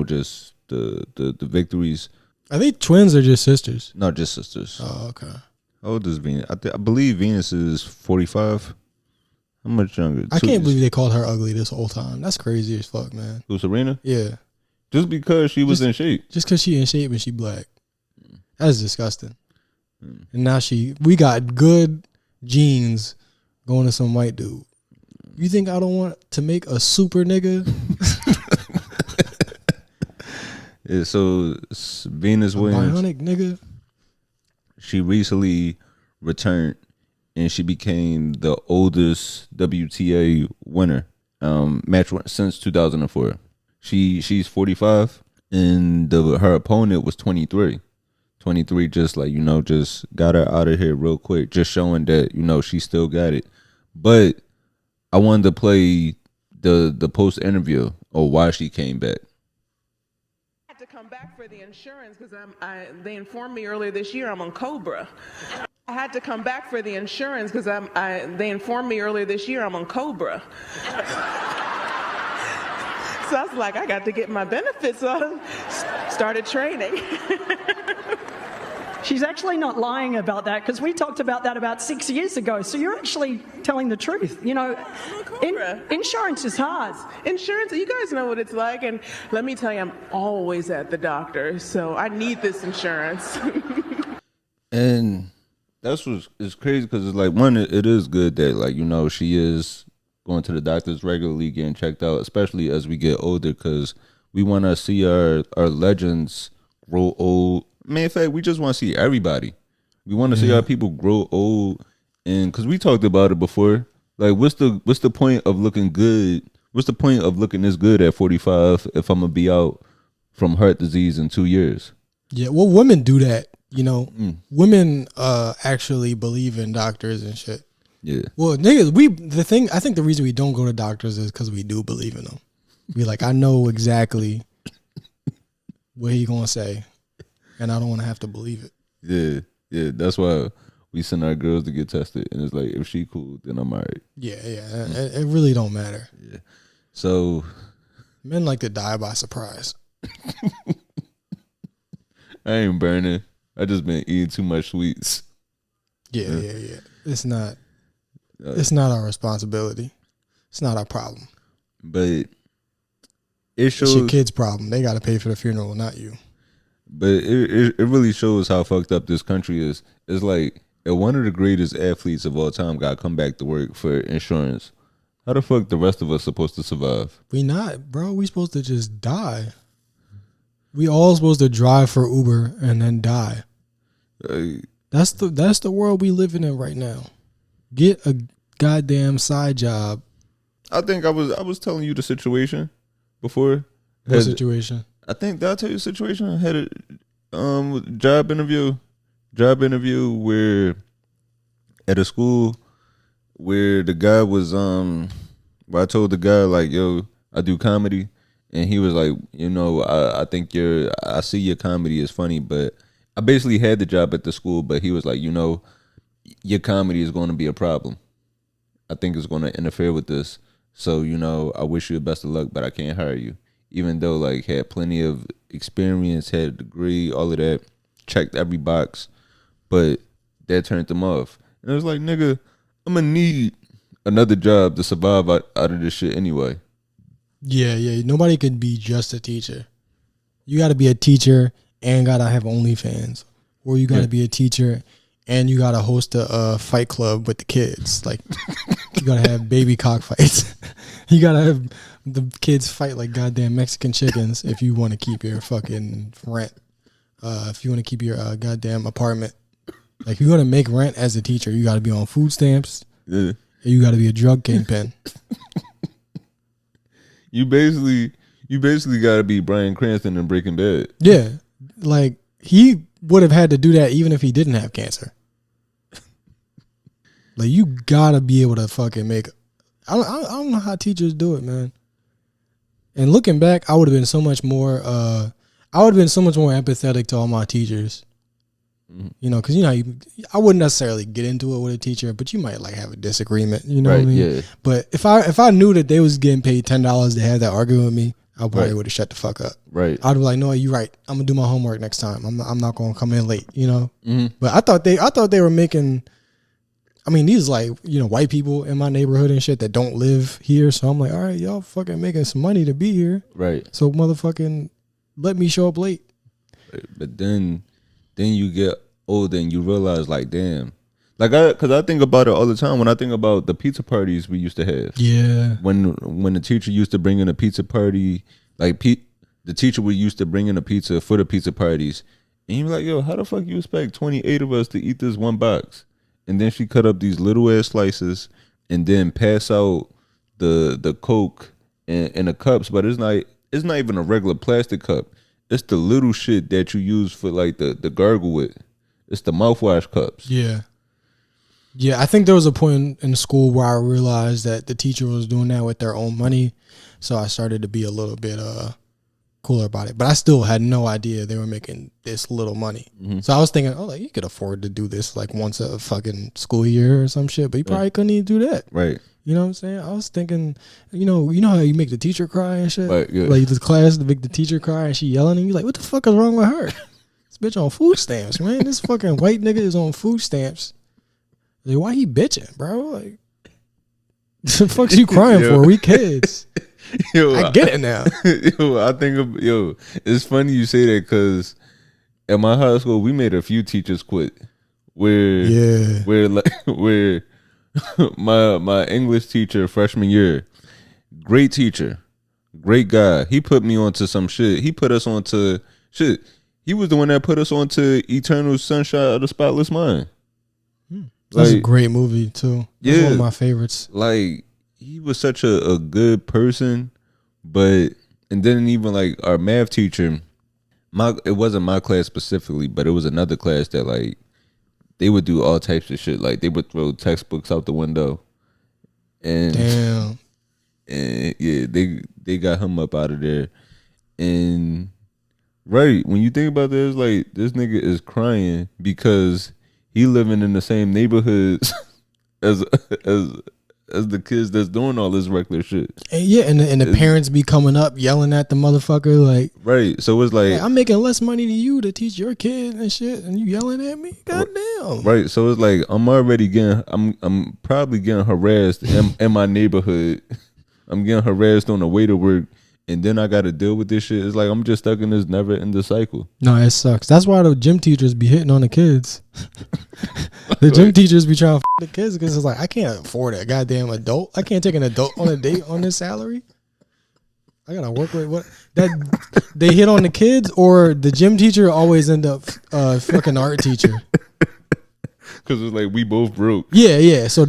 just the victories. Are they twins or just sisters? No, just sisters. Oh, okay. How old is Venus? I believe Venus is 45. How much younger? I can't believe they called her ugly this whole time. That's crazy as fuck, man. Who, Serena? Yeah. Just because she was in shape. Just because she in shape and she black. That's disgusting. And now we got good genes going to some white dude. You think I don't want to make a super nigga? Yeah, so Venus Williams, bionic nigga. She recently returned and she became the oldest WTA winner match since 2004. She's 45 and her opponent was 23. 23 just just got her out of here real quick, just showing that she still got it. But I wanted to play the post interview or why she came back. I had to come back for the insurance because they informed me earlier this year I'm on Cobra. I had to come back for the insurance because they informed me earlier this year I'm on Cobra. So I was like, I got to get my benefits, so I started training. She's actually not lying about that because we talked about that about 6 years ago. So you're actually telling the truth. You know, insurance is hard. Insurance, you guys know what it's like. And let me tell you, I'm always at the doctor. So I need this insurance. And that's what's it's crazy because it's like, one, it is good that, like, you know, she is going to the doctors regularly, getting checked out, especially as we get older, because we want to see our legends grow old. Man, in fact, we just want to see everybody. We want to see our people grow old, and because we talked about it before, like, what's the point of looking good? What's the point of looking this good at 45 if I'm gonna be out from heart disease in 2 years? Yeah, well, women do that. You know, women actually believe in doctors and shit. Yeah. Well, niggas, I think the reason we don't go to doctors is because we do believe in them. We like, I know exactly what he gonna say, and I don't want to have to believe it. Yeah. That's why we send our girls to get tested, and it's like, if she cool, then I'm alright. Yeah. It really don't matter. Yeah. So men like to die by surprise. I ain't burning. I just been eating too much sweets. Yeah. It's not our responsibility. It's not our problem. But it shows it's your kid's problem. They got to pay for the funeral, not you. But it really shows how fucked up this country is. It's like, if one of the greatest athletes of all time got to come back to work for insurance, how the fuck the rest of us supposed to survive? We not, bro. We supposed to just die. We all supposed to drive for Uber and then die. That's the world we living in right now. Get a goddamn side job. I think I was telling you the situation before. What situation? I think, did I tell you the situation? I had a job interview where at a school where the guy was where I told the guy, like, yo, I do comedy, and he was like, you know, I think I see your comedy is funny, but I basically had the job at the school, but he was like, you know, your comedy is going to be a problem. I think it's going to interfere with this. So, you know, I wish you the best of luck, but I can't hire you. Even though, like, had plenty of experience, had a degree, all of that, checked every box, but that turned them off. And it was like, nigga, I'm going to need another job to survive out of this shit anyway. Yeah. Nobody could be just a teacher. You got to be a teacher and got to have OnlyFans. Or you got to be a teacher and you got to host a fight club with the kids. Like, you got to have baby cockfights. You got to have the kids fight like goddamn Mexican chickens if you want to keep your fucking rent. If you want to keep your goddamn apartment. Like, if you want to make rent as a teacher, you got to be on food stamps. Yeah. You got to be a drug kingpin. You basically got to be Bryan Cranston in Breaking Bad. Yeah. Like, he would have had to do that even if he didn't have cancer. Like, you got to be able to fucking make... I don't know how teachers do it, man. And looking back, I would have been so much more... empathetic to all my teachers. You know, because, you know, I wouldn't necessarily get into it with a teacher, but you might, like, have a disagreement. You know what I mean? Yeah. But if I knew that they was getting paid $10 to have that argument with me, I probably would have shut the fuck up. Right. I'd be like, no, you're right. I'm gonna do my homework next time. I'm not gonna come in late. You know. Mm-hmm. But I thought they were making. I mean, these, like, you know, white people in my neighborhood and shit that don't live here. So I'm like, all right, y'all fucking making some money to be here. Right. So motherfucking let me show up late. But then you get older and you realize, like, damn. Like, because I think about it all the time when I think about the pizza parties we used to have. Yeah. When the teacher used to bring in a pizza party, like, the teacher would used to bring in a pizza for the pizza parties. And you're like, yo, how the fuck you expect 28 of us to eat this one box? And then she cut up these little ass slices and then pass out the Coke in the cups. But it's not even a regular plastic cup. It's the little shit that you use for, like, the gargle with. It's the mouthwash cups. Yeah. Yeah, I think there was a point in school where I realized that the teacher was doing that with their own money, so I started to be a little bit cooler about it. But I still had no idea they were making this little money. Mm-hmm. So I was thinking, oh, like you could afford to do this like once a fucking school year or some shit, but you probably couldn't even do that. Right. You know what I'm saying? I was thinking, you know how you make the teacher cry and shit? Right, yeah. Like the class to make the teacher cry and she yelling and you like, what the fuck is wrong with her? This bitch on food stamps, man. This fucking white nigga is on food stamps. Like, why he bitching, bro? Like, the fuck's you crying for? We kids. Yo, I get it now. It's funny you say that because at my high school we made a few teachers quit. Where my English teacher freshman year, great teacher, great guy. He put me onto some shit. He put us onto shit. He was the one that put us onto Eternal Sunshine of the Spotless Mind. That's a great movie too. That's one of my favorites. Like he was such a good person, and then even like our math teacher, it wasn't my class specifically, but it was another class that like they would do all types of shit. Like they would throw textbooks out the window, and damn, and yeah, they got him up out of there. And right when you think about this, like this nigga is crying because he living in the same neighborhoods as the kids that's doing all this reckless shit. And yeah, and the parents be coming up yelling at the motherfucker like, right. So it's like, hey, I'm making less money than you to teach your kid and shit, and you yelling at me. Goddamn. Right. So it's like I'm probably getting harassed in my neighborhood. I'm getting harassed on the way to work. And then I got to deal with this shit. It's like I'm just stuck in this never-ending cycle. No, it sucks. That's why the gym teachers be hitting on the kids. The gym teachers be trying to the kids because it's like, I can't afford a goddamn adult. I can't take an adult on a date on this salary. I gotta work with what that they hit on the kids, or the gym teacher always end up fucking art teacher. Because it's like we both broke. Yeah. So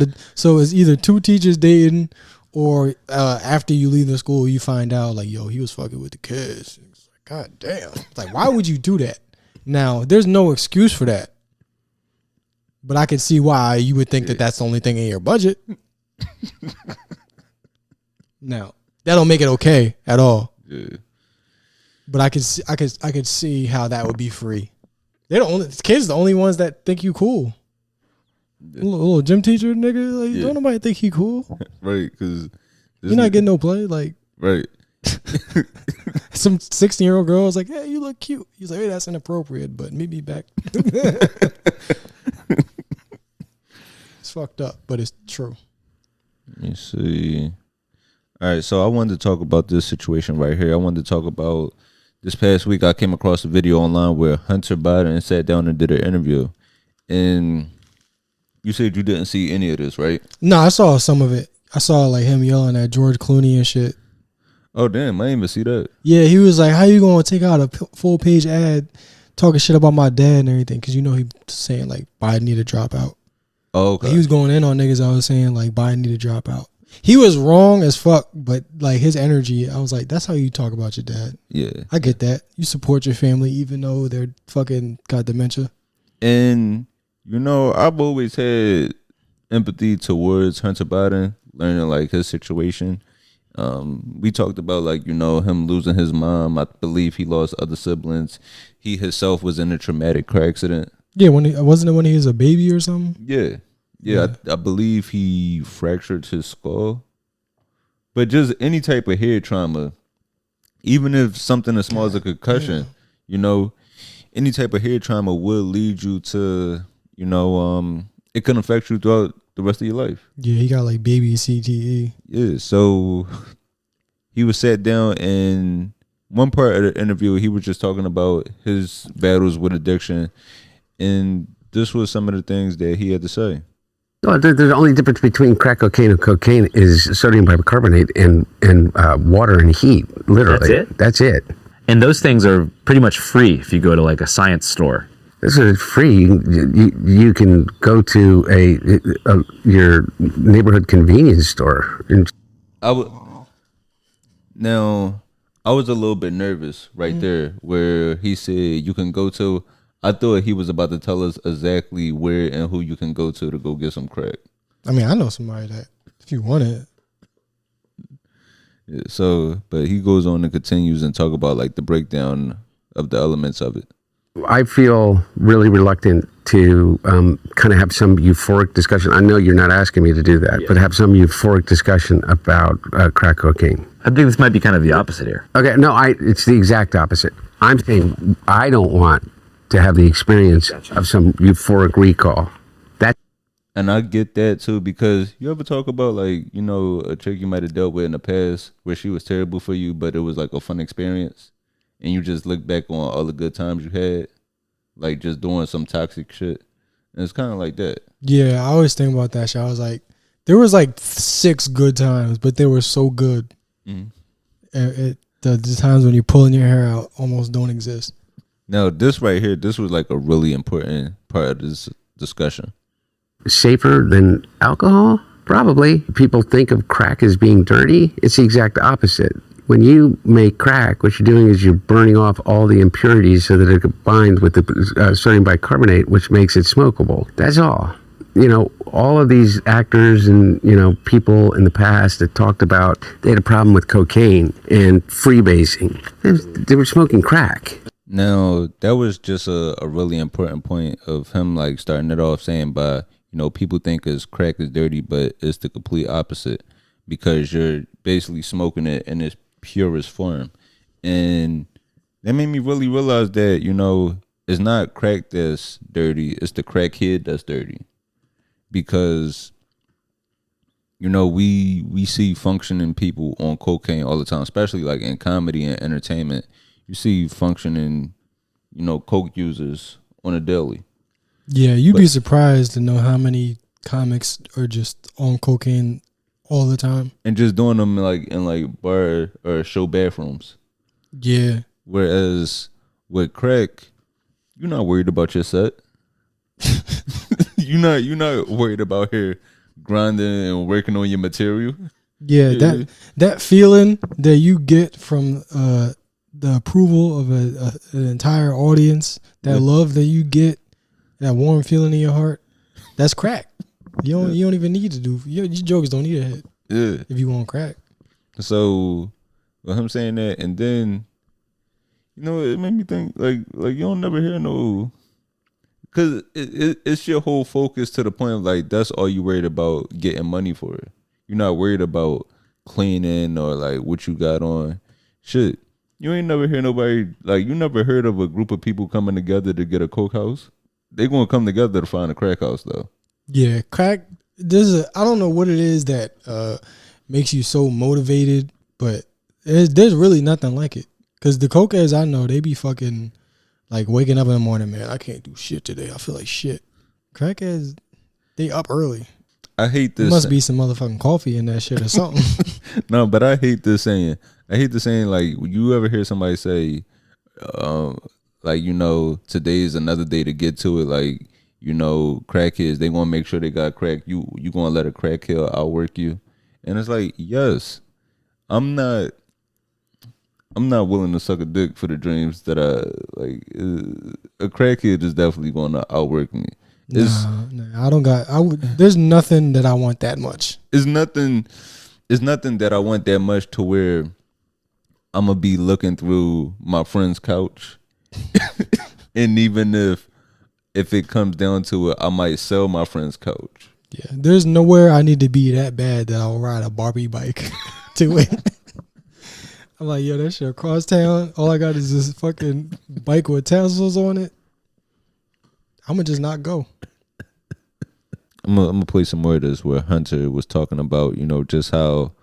it's either two teachers dating. Or after you leave the school, you find out like, yo, he was fucking with the kids. It's like, God damn. It's like, why would you do that? Now, there's no excuse for that. But I can see why you would think that that's the only thing in your budget. Now, that don't make it okay at all. Yeah. But I could see how that would be free. The kids the only ones that think you cool. Yeah. Little gym teacher nigga, like don't nobody think he cool, right? Because you're not getting no play, like right. Some 16-year-old girl was like, "Hey, you look cute." He's like, "Hey, that's inappropriate, but meet me back." It's fucked up, but it's true. Let me see. All right, so I wanted to talk about this situation right here. I wanted to talk about this past week. I came across a video online where Hunter Biden sat down and did an interview, and you said you didn't see any of this, right? No, I saw some of it. I saw like him yelling at George Clooney and shit. Oh damn, I didn't even see that. Yeah, he was like, "How you gonna take out a full page ad talking shit about my dad and everything?" Because you know he was saying like Biden need to drop out. Oh, okay. Like, he was going in on niggas. I was saying like Biden need to drop out. He was wrong as fuck, but like his energy, I was like, that's how you talk about your dad. Yeah, I get that. You support your family even though they're fucking got dementia. And you know, I've always had empathy towards Hunter Biden, learning like his situation. We talked about like, you know, him losing his mom. I believe he lost other siblings. He himself was in a traumatic car accident. Yeah, wasn't it when he was a baby or something? Yeah. I believe he fractured his skull. But just any type of head trauma, even if something as small as a concussion, you know, any type of head trauma will lead you to, you know, it can affect you throughout the rest of your life. Yeah, he got like baby CTE. Yeah, so he was sat down, and one part of the interview, he was just talking about his battles with addiction, and this was some of the things that he had to say. Well, the only difference between crack cocaine and cocaine is sodium bicarbonate and water and heat. Literally, that's it. And those things are pretty much free if you go to like a science store. This is free. You can go to your neighborhood convenience store. I was a little bit nervous right there, where he said you can go to I thought he was about to tell us exactly where and who you can go to go get some crack. I mean, I know somebody that if you want it. Yeah, so, but he goes on and continues and talk about like the breakdown of the elements of it. I feel really reluctant to kind of have some euphoric discussion. I know you're not asking me to do that, but have some euphoric discussion about crack cocaine. I think this might be kind of the opposite here. Okay, no, it's the exact opposite. I'm saying I don't want to have the experience of some euphoric recall. And I get that too, because you ever talk about like, you know, a chick you might have dealt with in the past where she was terrible for you, but it was like a fun experience, and you just look back on all the good times you had, like just doing some toxic shit. And it's kind of like that. Yeah, I always think about that shit. I was like, there was like 6 good times, but they were so good. Mm-hmm. The times when you're pulling your hair out almost don't exist. Now, this right here, this was like a really important part of this discussion. Safer than alcohol? Probably. People think of crack as being dirty. It's the exact opposite. When you make crack, what you're doing is you're burning off all the impurities so that it combines with the sodium bicarbonate, which makes it smokable. That's all. You know, all of these actors and, you know, people in the past that talked about they had a problem with cocaine and freebasing. They were smoking crack. Now, that was just a really important point of him, like, starting it off saying by, you know, people think crack is dirty, but it's the complete opposite, because you're basically smoking it in its purest form. And that made me really realize that, you know, it's not crack that's dirty, it's the crackhead that's dirty. Because, you know, we see functioning people on cocaine all the time, especially like in comedy and entertainment. You see functioning, you know, coke users on a daily. Yeah, you'd be surprised to know how many comics are just on cocaine all the time. And just doing them like in like bar or show bathrooms. Yeah. Whereas with crack, you're not worried about your set. You're not worried about here grinding and working on your material. Yeah, that feeling that you get from the approval of an entire audience, that love that you get, that warm feeling in your heart, that's crack. You don't even need to do your jokes don't need a hit. Yeah. If you want crack. So with him saying that, and then, you know, it made me think like you don't never hear no, because it's your whole focus to the point of like that's all you worried about getting money for it. You're not worried about cleaning or like what you got on. Shit, you ain't never hear nobody, like you never heard of a group of people coming together to get a coke house. They gonna come together to find a crack house though. Yeah, crack. I don't know what it is that makes you so motivated, but there's really nothing like it. Cause the cokeheads I know, they be fucking like waking up in the morning, man, I can't do shit today. I feel like shit. Crackheads, they up early. I hate this. There must be some motherfucking coffee in that shit or something. No, but I hate this saying. I hate the saying, like, you ever hear somebody say, like, you know, today is another day to get to it. Like, you know, crackheads, they want to make sure they got crack. You going to let a crackhead outwork you? And it's like, yes, I'm not willing to suck a dick for the dreams that I like. A crackhead is definitely going to outwork me. Nah, I don't got. There's nothing that I want that much. It's nothing that I want that much to where I'm gonna be looking through my friend's couch, and even if it comes down to it, I might sell my friend's couch. Yeah, there's nowhere I need to be that bad that I'll ride a Barbie bike to it. I'm like, yo, that shit across town. All I got is this fucking bike with tassels on it. I'm gonna just not go. I'm gonna play some more of this where Hunter was talking about, you know, just how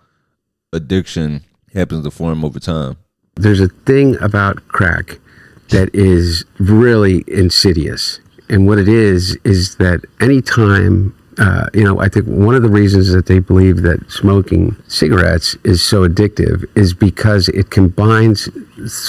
addiction happens to form over time. There's a thing about crack that is really insidious. And what it is that anytime, I think one of the reasons that they believe that smoking cigarettes is so addictive is because it combines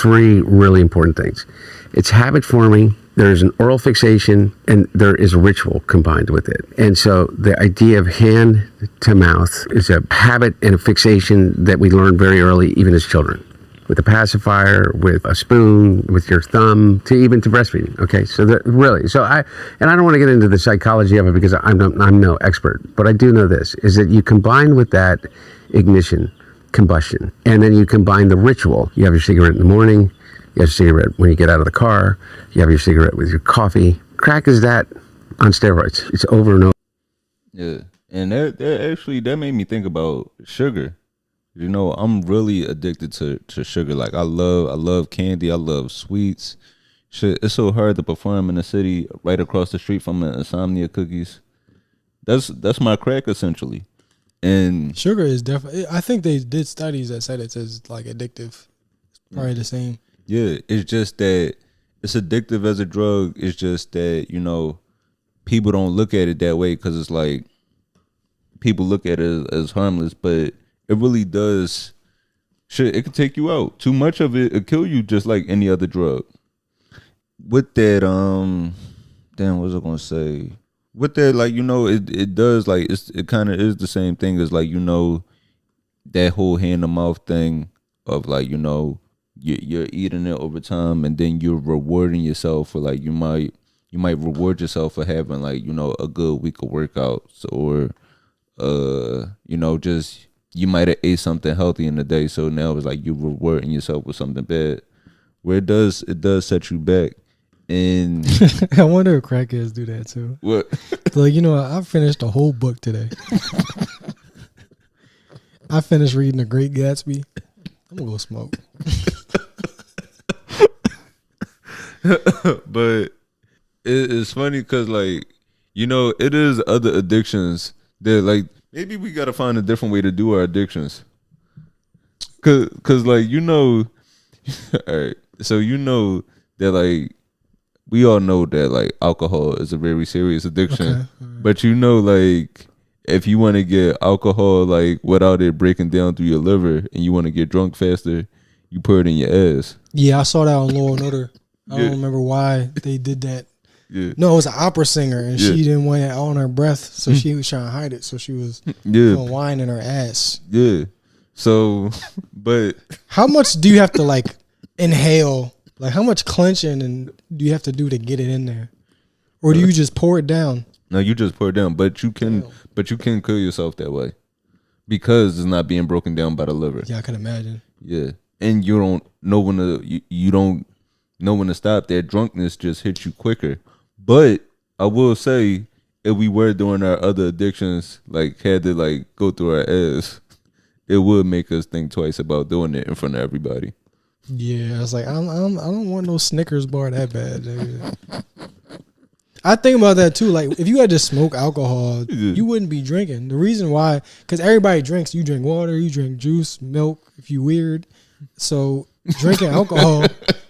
3 really important things. It's habit forming, there's an oral fixation, and there is a ritual combined with it. And so the idea of hand to mouth is a habit and a fixation that we learn very early, even as children. with a pacifier, with a spoon, with your thumb, to breastfeeding. Okay, so really, I don't want to get into the psychology of it because I'm no expert, but I do know this, is that you combine with that ignition, combustion, and then you combine the ritual. You have your cigarette in the morning, you have a cigarette when you get out of the car, you have your cigarette with your coffee. Crack is that on steroids. It's over and over. Yeah, and that made me think about sugar. You know, I'm really addicted to sugar. Like I love candy. I love sweets. Shit, it's so hard to perform in the city right across the street from an Insomnia Cookies. That's my crack essentially. And sugar is definitely. I think they did studies that said it's like addictive. It's probably the same. Yeah, it's just that it's addictive as a drug. It's just that, you know, people don't look at it that way because it's like people look at it as harmless, but it really does. Shit, it can take you out. Too much of it'll kill you, just like any other drug. With that, damn, what was I gonna say? With that, like, you know, it does, like, it kind of is the same thing as, like, you know, that whole hand to mouth thing of, like, you know, you're eating it over time, and then you're rewarding yourself for, like, you might reward yourself for having, like, you know, a good week of workouts, or you know, just you might have ate something healthy in the day, so now it's like you're rewarding yourself with something bad, where it does set you back. And I wonder if crackheads do that too. What? Like, you know, I finished a whole book today. I finished reading The Great Gatsby. I'm gonna go smoke. But it's funny because, like, you know, it is other addictions that, like, maybe we gotta find a different way to do our addictions. Cause like, you know, all right. So you know that, like, we all know that, like, alcohol is a very serious addiction. Okay. But you know, like, if you want to get alcohol, like, without it breaking down through your liver, and you want to get drunk faster, you put it in your ass. Yeah, I saw that on Law and Order. I don't remember why they did that. Yeah. No, it was an opera singer, and she didn't want it on her breath, so she was trying to hide it. So she was doing wine in her ass. Yeah. So, but how much do you have to, like, inhale? Like, how much clenching and do you have to do to get it in there, or do you just pour it down? No, you just pour it down, but you can kill yourself that way because it's not being broken down by the liver. Yeah, I can imagine. Yeah, and you don't know when to stop. That drunkenness just hits you quicker. But I will say, if we were doing our other addictions, like, had to, like, go through our ass, it would make us think twice about doing it in front of everybody. Yeah, I was like, I don't want no Snickers bar that bad. I think about that too. Like, if you had to smoke alcohol, you wouldn't be drinking. The reason why, because everybody drinks. You drink water, you drink juice, milk. If you weird, so drinking alcohol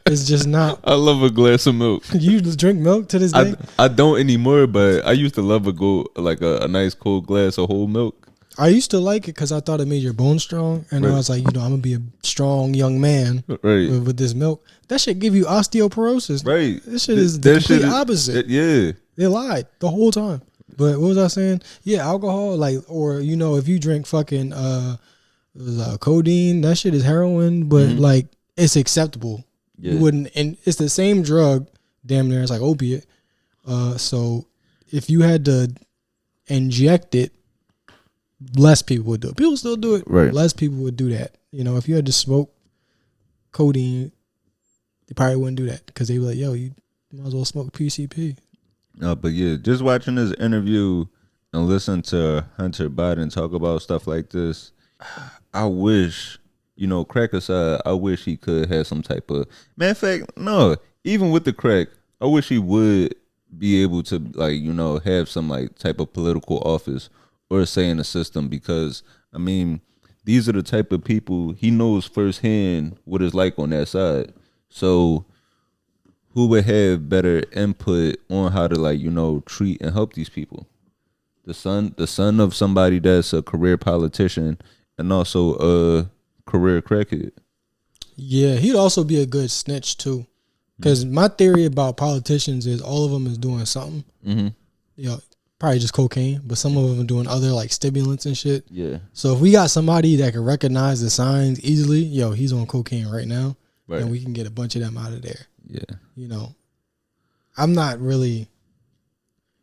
is just not. I love a glass of milk. You just drink milk to this day? I don't anymore, but I used to love a nice cold glass of whole milk. I used to like it because I thought it made your bones strong, and I was like, you know, I'm gonna be a strong young man with this milk. That shit give you osteoporosis. Right. This shit is the complete opposite. Yeah. They lied the whole time. But what was I saying? Yeah, alcohol, like, or, you know, if you drink fucking codeine, that shit is heroin, but like, it's acceptable. Yeah. You wouldn't, and it's the same drug, damn near, it's like opiate. So if you had to inject it, less people would do it. People still do it. Right. Less people would do that. You know, if you had to smoke codeine, they probably wouldn't do that because they were like, yo, you might as well smoke PCP. No, but yeah, just watching this interview and listening to Hunter Biden talk about stuff like this, I wish, you know, crack aside, I wish he could have some type of, matter of fact, no, even with the crack, I wish he would be able to, like, you know, have some, like, type of political office or say in the system, because, I mean, these are the type of people, he knows firsthand what it's like on that side. So who would have better input on how to, like, you know, treat and help these people? The son of somebody that's a career politician and also a career crackhead. Yeah, he'd also be a good snitch too. Because my theory about politicians is all of them is doing something. Mm-hmm. You know, probably just cocaine, but some of them are doing other like stimulants and shit. Yeah. So if we got somebody that can recognize the signs easily, yo, he's on cocaine right now, Right. and we can get a bunch of them out of there. Yeah. You know, I'm not really.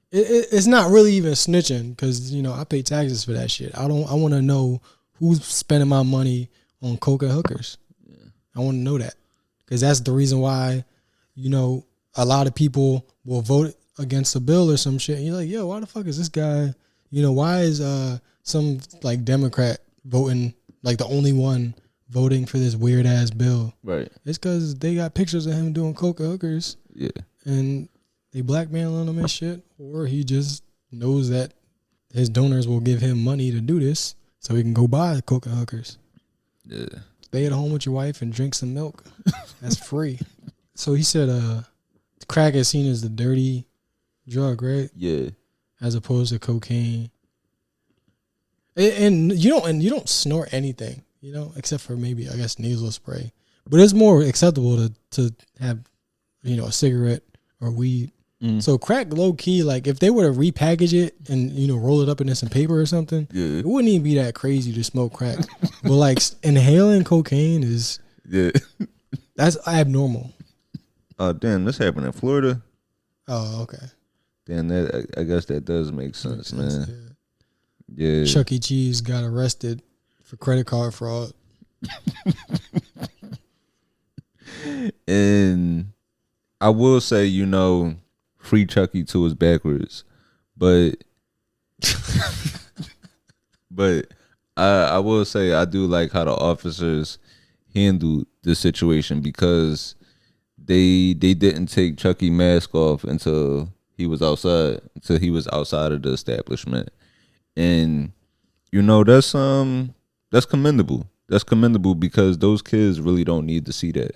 It's not really even snitching because you know I pay taxes for that shit. I want to know who's spending my money on coke and hookers. Yeah. I want to know that because that's the reason why, you know, a lot of people will vote against a bill or some shit. And you're like, yo, why the fuck is this guy? You know, why is some like Democrat voting like the only one voting for this weird ass bill? Right. It's because they got pictures of him doing coke and hookers. Yeah. And they blackmailing him and shit, or he just knows that his donors will give him money to do this, so he can go buy coke and hookers. Yeah. Stay at home with your wife and drink some milk. That's free. So he said, crack is seen as the dirty drug, right? Yeah. As opposed to cocaine. And you don't snort anything, you know, except for maybe I guess nasal spray. But it's more acceptable to have, you know, a cigarette or weed. So crack low key, like if they were to repackage it and you know roll it up into some paper or something, it wouldn't even be that crazy to smoke crack. But like inhaling cocaine is that's abnormal. Oh damn, this happened in Florida. Oh okay. Damn, that I guess that does make sense, man. Yeah. Chuck E. Cheese got arrested for credit card fraud. And I will say, you know, free Chucky 2 is backwards, but I will say I do like how the officers handled the situation because they didn't take Chucky mask off until he was outside of the establishment, and you know that's commendable. That's commendable because those kids really don't need to see that.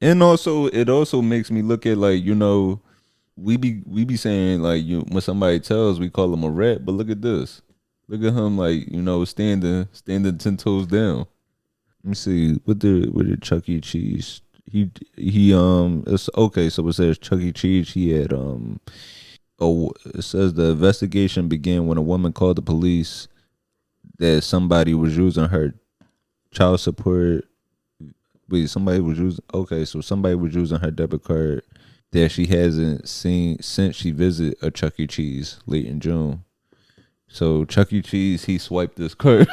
And also, it also makes me look at like, you know, we be saying like when somebody tells, we call them a rat, but look at this, look at him like, you know, standing 10 toes down. Let me see what the Chuck E. Cheese. He it's okay. So it says Chuck E. Cheese. He had it says the investigation began when a woman called the police that somebody was using her child support. Somebody was using her debit card that she hasn't seen since she visited a Chuck E. Cheese late in June. So Chuck E. Cheese, he swiped this card.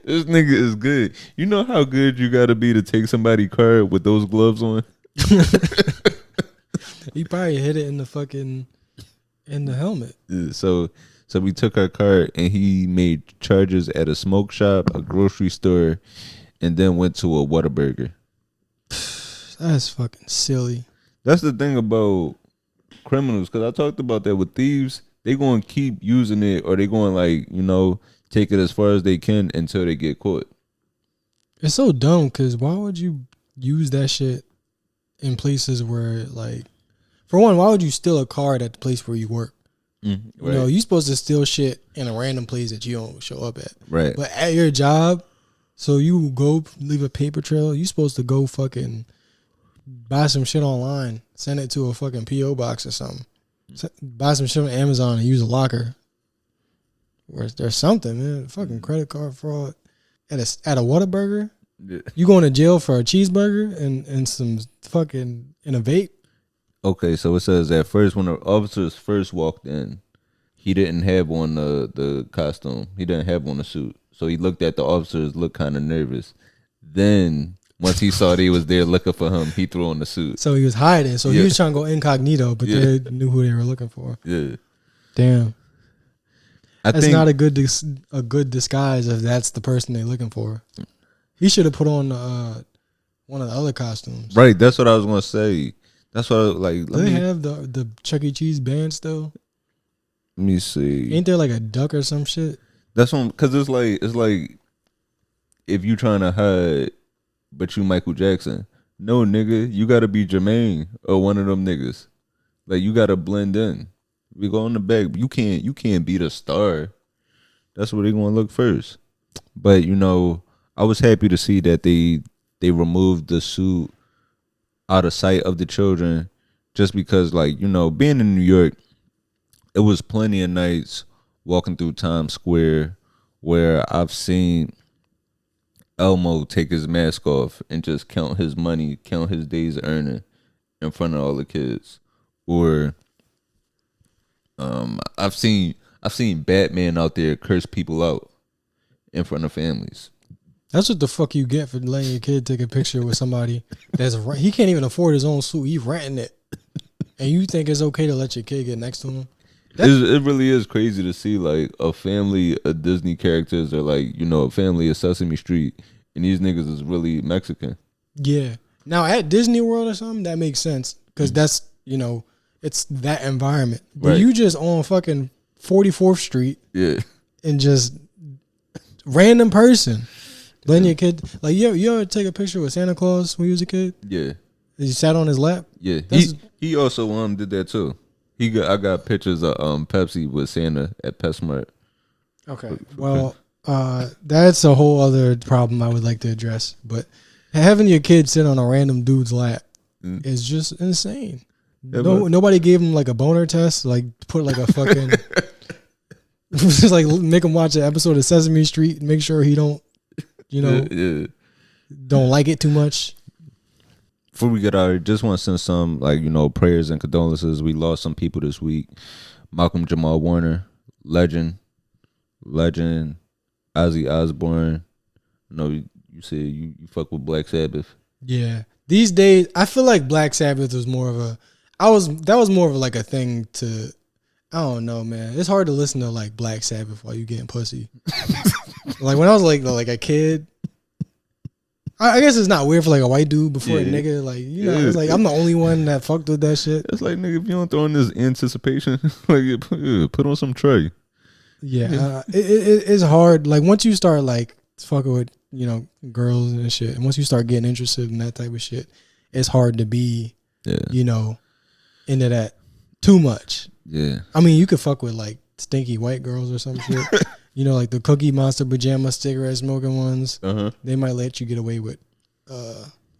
This nigga is good. You know how good you gotta be to take somebody's card with those gloves on? He probably hit it in the helmet. Yeah, so we took her card and he made charges at a smoke shop, a grocery store, and then went to a Whataburger. That's fucking silly. That's the thing about criminals, because I talked about that with thieves. They going to keep using it, or they going like, you know, take it as far as they can until they get caught. It's so dumb because why would you use that shit in places where, like, for one, why would you steal a card at the place where you work? Right. You know, you're supposed to steal shit in a random place that you don't show up at. Right. But at your job, so you go leave a paper trail, you're supposed to go fucking buy some shit online, send it to a fucking P.O. box or something. Buy some shit on Amazon and use a locker. Where there's something, man. Fucking credit card fraud. At a Whataburger? Yeah. You going to jail for a cheeseburger and some fucking in a vape? Okay, so it says at first when the officers first walked in, he didn't have on the costume. He didn't have on the suit. So he looked at the officers, looked kind of nervous. Then once he saw they was there looking for him, he threw on the suit. So he was hiding. So he was trying to go incognito, but they knew who they were looking for. Yeah. Damn. That's think not a good disguise if that's the person they're looking for. He should have put on one of the other costumes. Right, that's what I was gonna say. That's what Do they have the Chuck E. Cheese band still? Let me see. Ain't there like a duck or some shit? That's one, because it's like if you trying to hide, but you Michael Jackson. No, nigga, you gotta be Jermaine or one of them niggas. Like you gotta blend in. We go on the back. You can't be the star. That's where they gonna look first. But you know, I was happy to see that they removed the suit out of sight of the children, just because, like, you know, being in New York, it was plenty of nights walking through Times Square where I've seen Elmo take his mask off and just count his money, count his days earning in front of all the kids. Or I've seen Batman out there curse people out in front of families. That's what the fuck you get for letting your kid take a picture with somebody he can't even afford his own suit. He's renting it, and you think it's okay to let your kid get next to him? It really is crazy to see like a family of Disney characters or like, you know, a family of Sesame Street, and these niggas is really Mexican. Yeah. Now at Disney World or something, that makes sense because that's, you know, it's that environment. But Right. you just on fucking 44th Street, Yeah. and just random person letting your kid, like, you ever take a picture with Santa Claus when you was a kid? Yeah. You sat on his lap? Yeah. That's- He also did that too. I got pictures of Pepsi with Santa at PetSmart. Okay. Well, that's a whole other problem I would like to address. But having your kid sit on a random dude's lap is just insane. Yeah, Nobody gave him like a boner test, like put like a fucking, just like make him watch an episode of Sesame Street and make sure he don't, you know, Yeah. don't like it too much. Before we get out here, just want to send some, like, you know, prayers and condolences. We lost some people this week. Malcolm-Jamal Warner, legend. Ozzy Osbourne. You know, you said you fuck with Black Sabbath. Yeah. These days, I feel like Black Sabbath was more of a, that was more of like a thing to, I don't know, man. It's hard to listen to like Black Sabbath while you getting pussy. Like when I was like a kid, I guess it's not weird for like a white dude before a nigga. Like, you know, it's like I'm the only one that fucked with that shit. It's like, nigga, if you don't throw in this anticipation, like, put on some Trey. Yeah, it's hard. Like once you start like fucking with, you know, girls and shit, and once you start getting interested in that type of shit, it's hard to be, you know, into that too much. Yeah. I mean, you could fuck with like stinky white girls or some shit. You know, like the Cookie Monster pajama cigarette smoking ones. They might let you get away with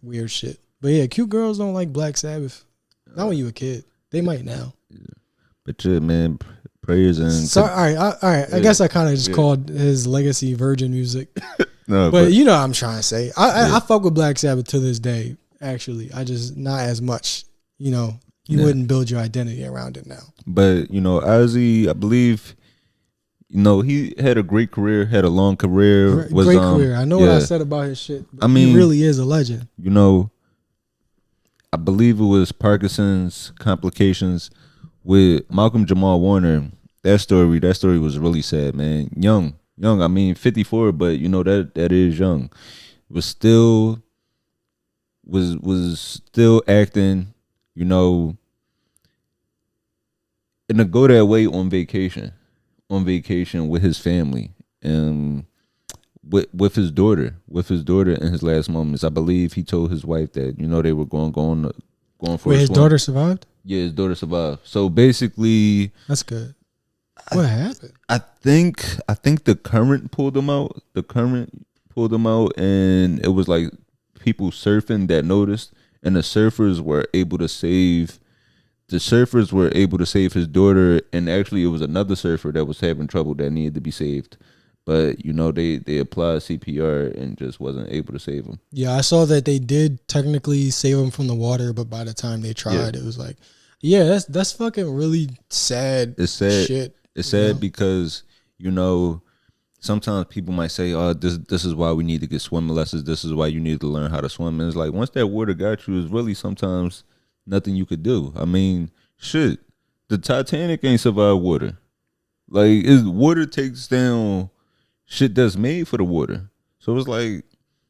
weird shit. But yeah, cute girls don't like Black Sabbath. Not when you a kid. They might now. Yeah. But yeah, man, prayers and Sorry, all right. I guess I kind of just called his legacy virgin music. no, but you know what I'm trying to say. I fuck with Black Sabbath to this day. Actually, I just not as much. You know, you wouldn't build your identity around it now. But you know, Ozzy, I believe, you know, he had a great career, had a long career. Great career. I know what I said about his shit. But I mean, he really is a legend. You know, I believe it was Parkinson's complications with Malcolm-Jamal Warner. That story was really sad, man. Young. I mean, 54, but you know that is young. Was still acting, you know, and to go that way on vacation with his family and with his daughter in his last moments. I believe he told his wife that, you know, they were going for Wait, a his swim. daughter survived? Yeah, his daughter survived. So basically, that's good. What happened? I think the current pulled him out. And it was like people surfing that noticed, and the surfers were able to save his daughter. And actually, it was another surfer that was having trouble that needed to be saved. But you know, they applied CPR and just wasn't able to save him. Yeah, I saw that they did technically save him from the water, but by the time they tried, it was like, yeah, that's fucking really sad. It's sad. Shit. It's sad because, you know, sometimes people might say, "Oh, this is why we need to get swimming lessons. This is why you need to learn how to swim." And it's like, once that water got you, it's really sometimes nothing you could do. I mean, shit, the Titanic ain't survived water. Like, water takes down shit that's made for the water. So it's like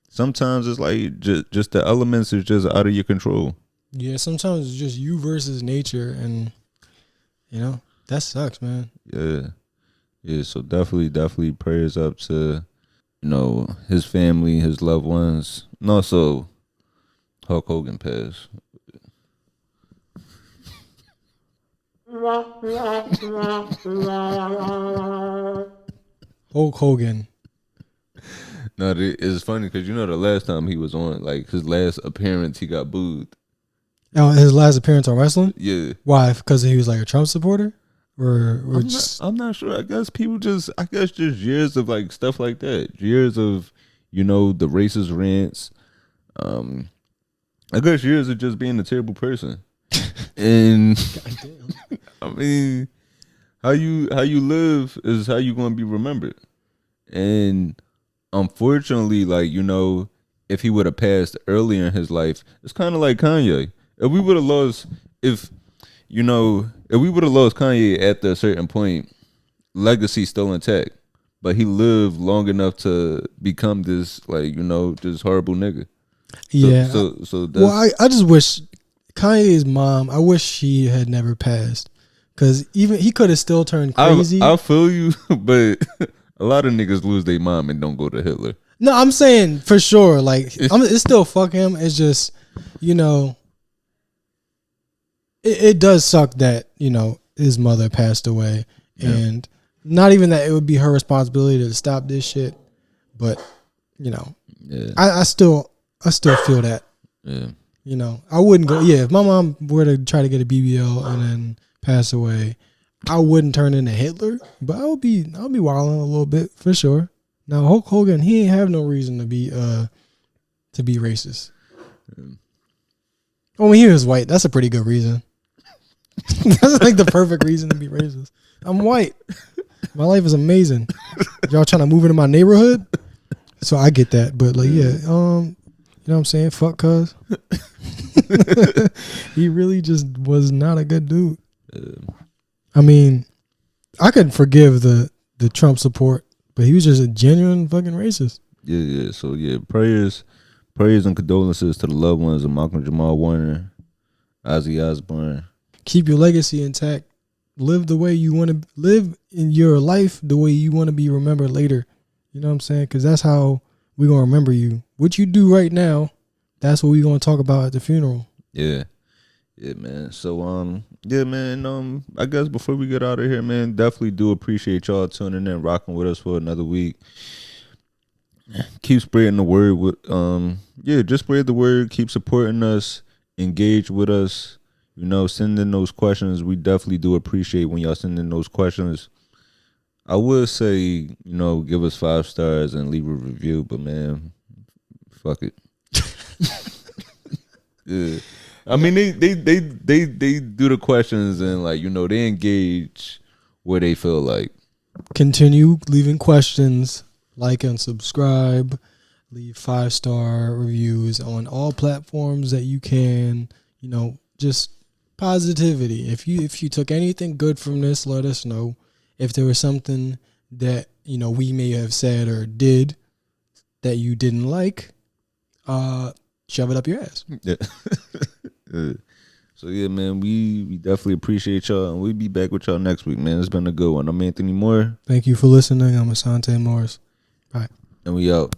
sometimes it's like just the elements is just out of your control. Yeah, sometimes it's just you versus nature, and you know that sucks, man. Yeah. So definitely prayers up to, you know, his family, his loved ones, and also Hulk Hogan passed. Hulk Hogan. No, it's funny because, you know, the last time he was on, like his last appearance, he got booed. Oh, his last appearance on wrestling? Yeah. Why? Because he was like a Trump supporter? Or I'm not sure. I guess just years of like stuff like that. Years of, the racist rants. I guess years of just being a terrible person. And I mean, how you live is how you gonna be remembered. And unfortunately, like, if he would have passed earlier in his life, it's kind of like Kanye. If we would have lost, if we would have lost Kanye at a certain point, legacy still intact. But he lived long enough to become this, like, this horrible nigga. Yeah. So that's, well, I just wish Kanye's mom, I wish she had never passed. Because even he could have still turned crazy. I feel you, but a lot of niggas lose their mom and don't go to Hitler. No, I'm saying for sure. Like, it's still fuck him. It's just, it does suck that, his mother passed away. Yeah. And not even that it would be her responsibility to stop this shit. But, yeah. I still feel that. Yeah. I wouldn't go. Yeah, if my mom were to try to get a BBL and then pass away, I wouldn't turn into Hitler, but I'll be wilding a little bit for sure. Now Hulk Hogan, he ain't have no reason to be racist. Oh, when he was white, that's a pretty good reason. That's like the perfect reason to be racist. I'm white. My life is amazing. Y'all trying to move into my neighborhood, so I get that. But like, yeah, you know what I'm saying? Fuck, cuz he really just was not a good dude. I mean, I could forgive the Trump support, but he was just a genuine fucking racist. Yeah. So yeah, prayers and condolences to the loved ones of Malcolm-Jamal Warner, Ozzy Osbourne. Keep your legacy intact. Live the way you want to live in your life, the way you want to be remembered later. You know what I'm saying? Because that's how we're gonna remember you. What you do right now, that's what we're gonna talk about at the funeral. Yeah, man. So yeah, man. I guess before we get out of here, man, definitely do appreciate y'all tuning in, rocking with us for another week. Keep spreading the word with just spread the word. Keep supporting us. Engage with us. Send in those questions. We definitely do appreciate when y'all send in those questions. I would say, give us 5 stars and leave a review, but man, fuck it. Yeah. I mean, they do the questions and like, they engage where they feel like. Continue leaving questions, like and subscribe, leave 5-star reviews on all platforms that you can, just positivity. If you took anything good from this, let us know. If there was something that, we may have said or did that you didn't like, shove it up your ass. Yeah. So yeah, man, we definitely appreciate y'all, and we'll be back with y'all next week, man. It's been a good one. I'm Anthony Moore. Thank you for listening. I'm Asante Morris. Bye. And we out.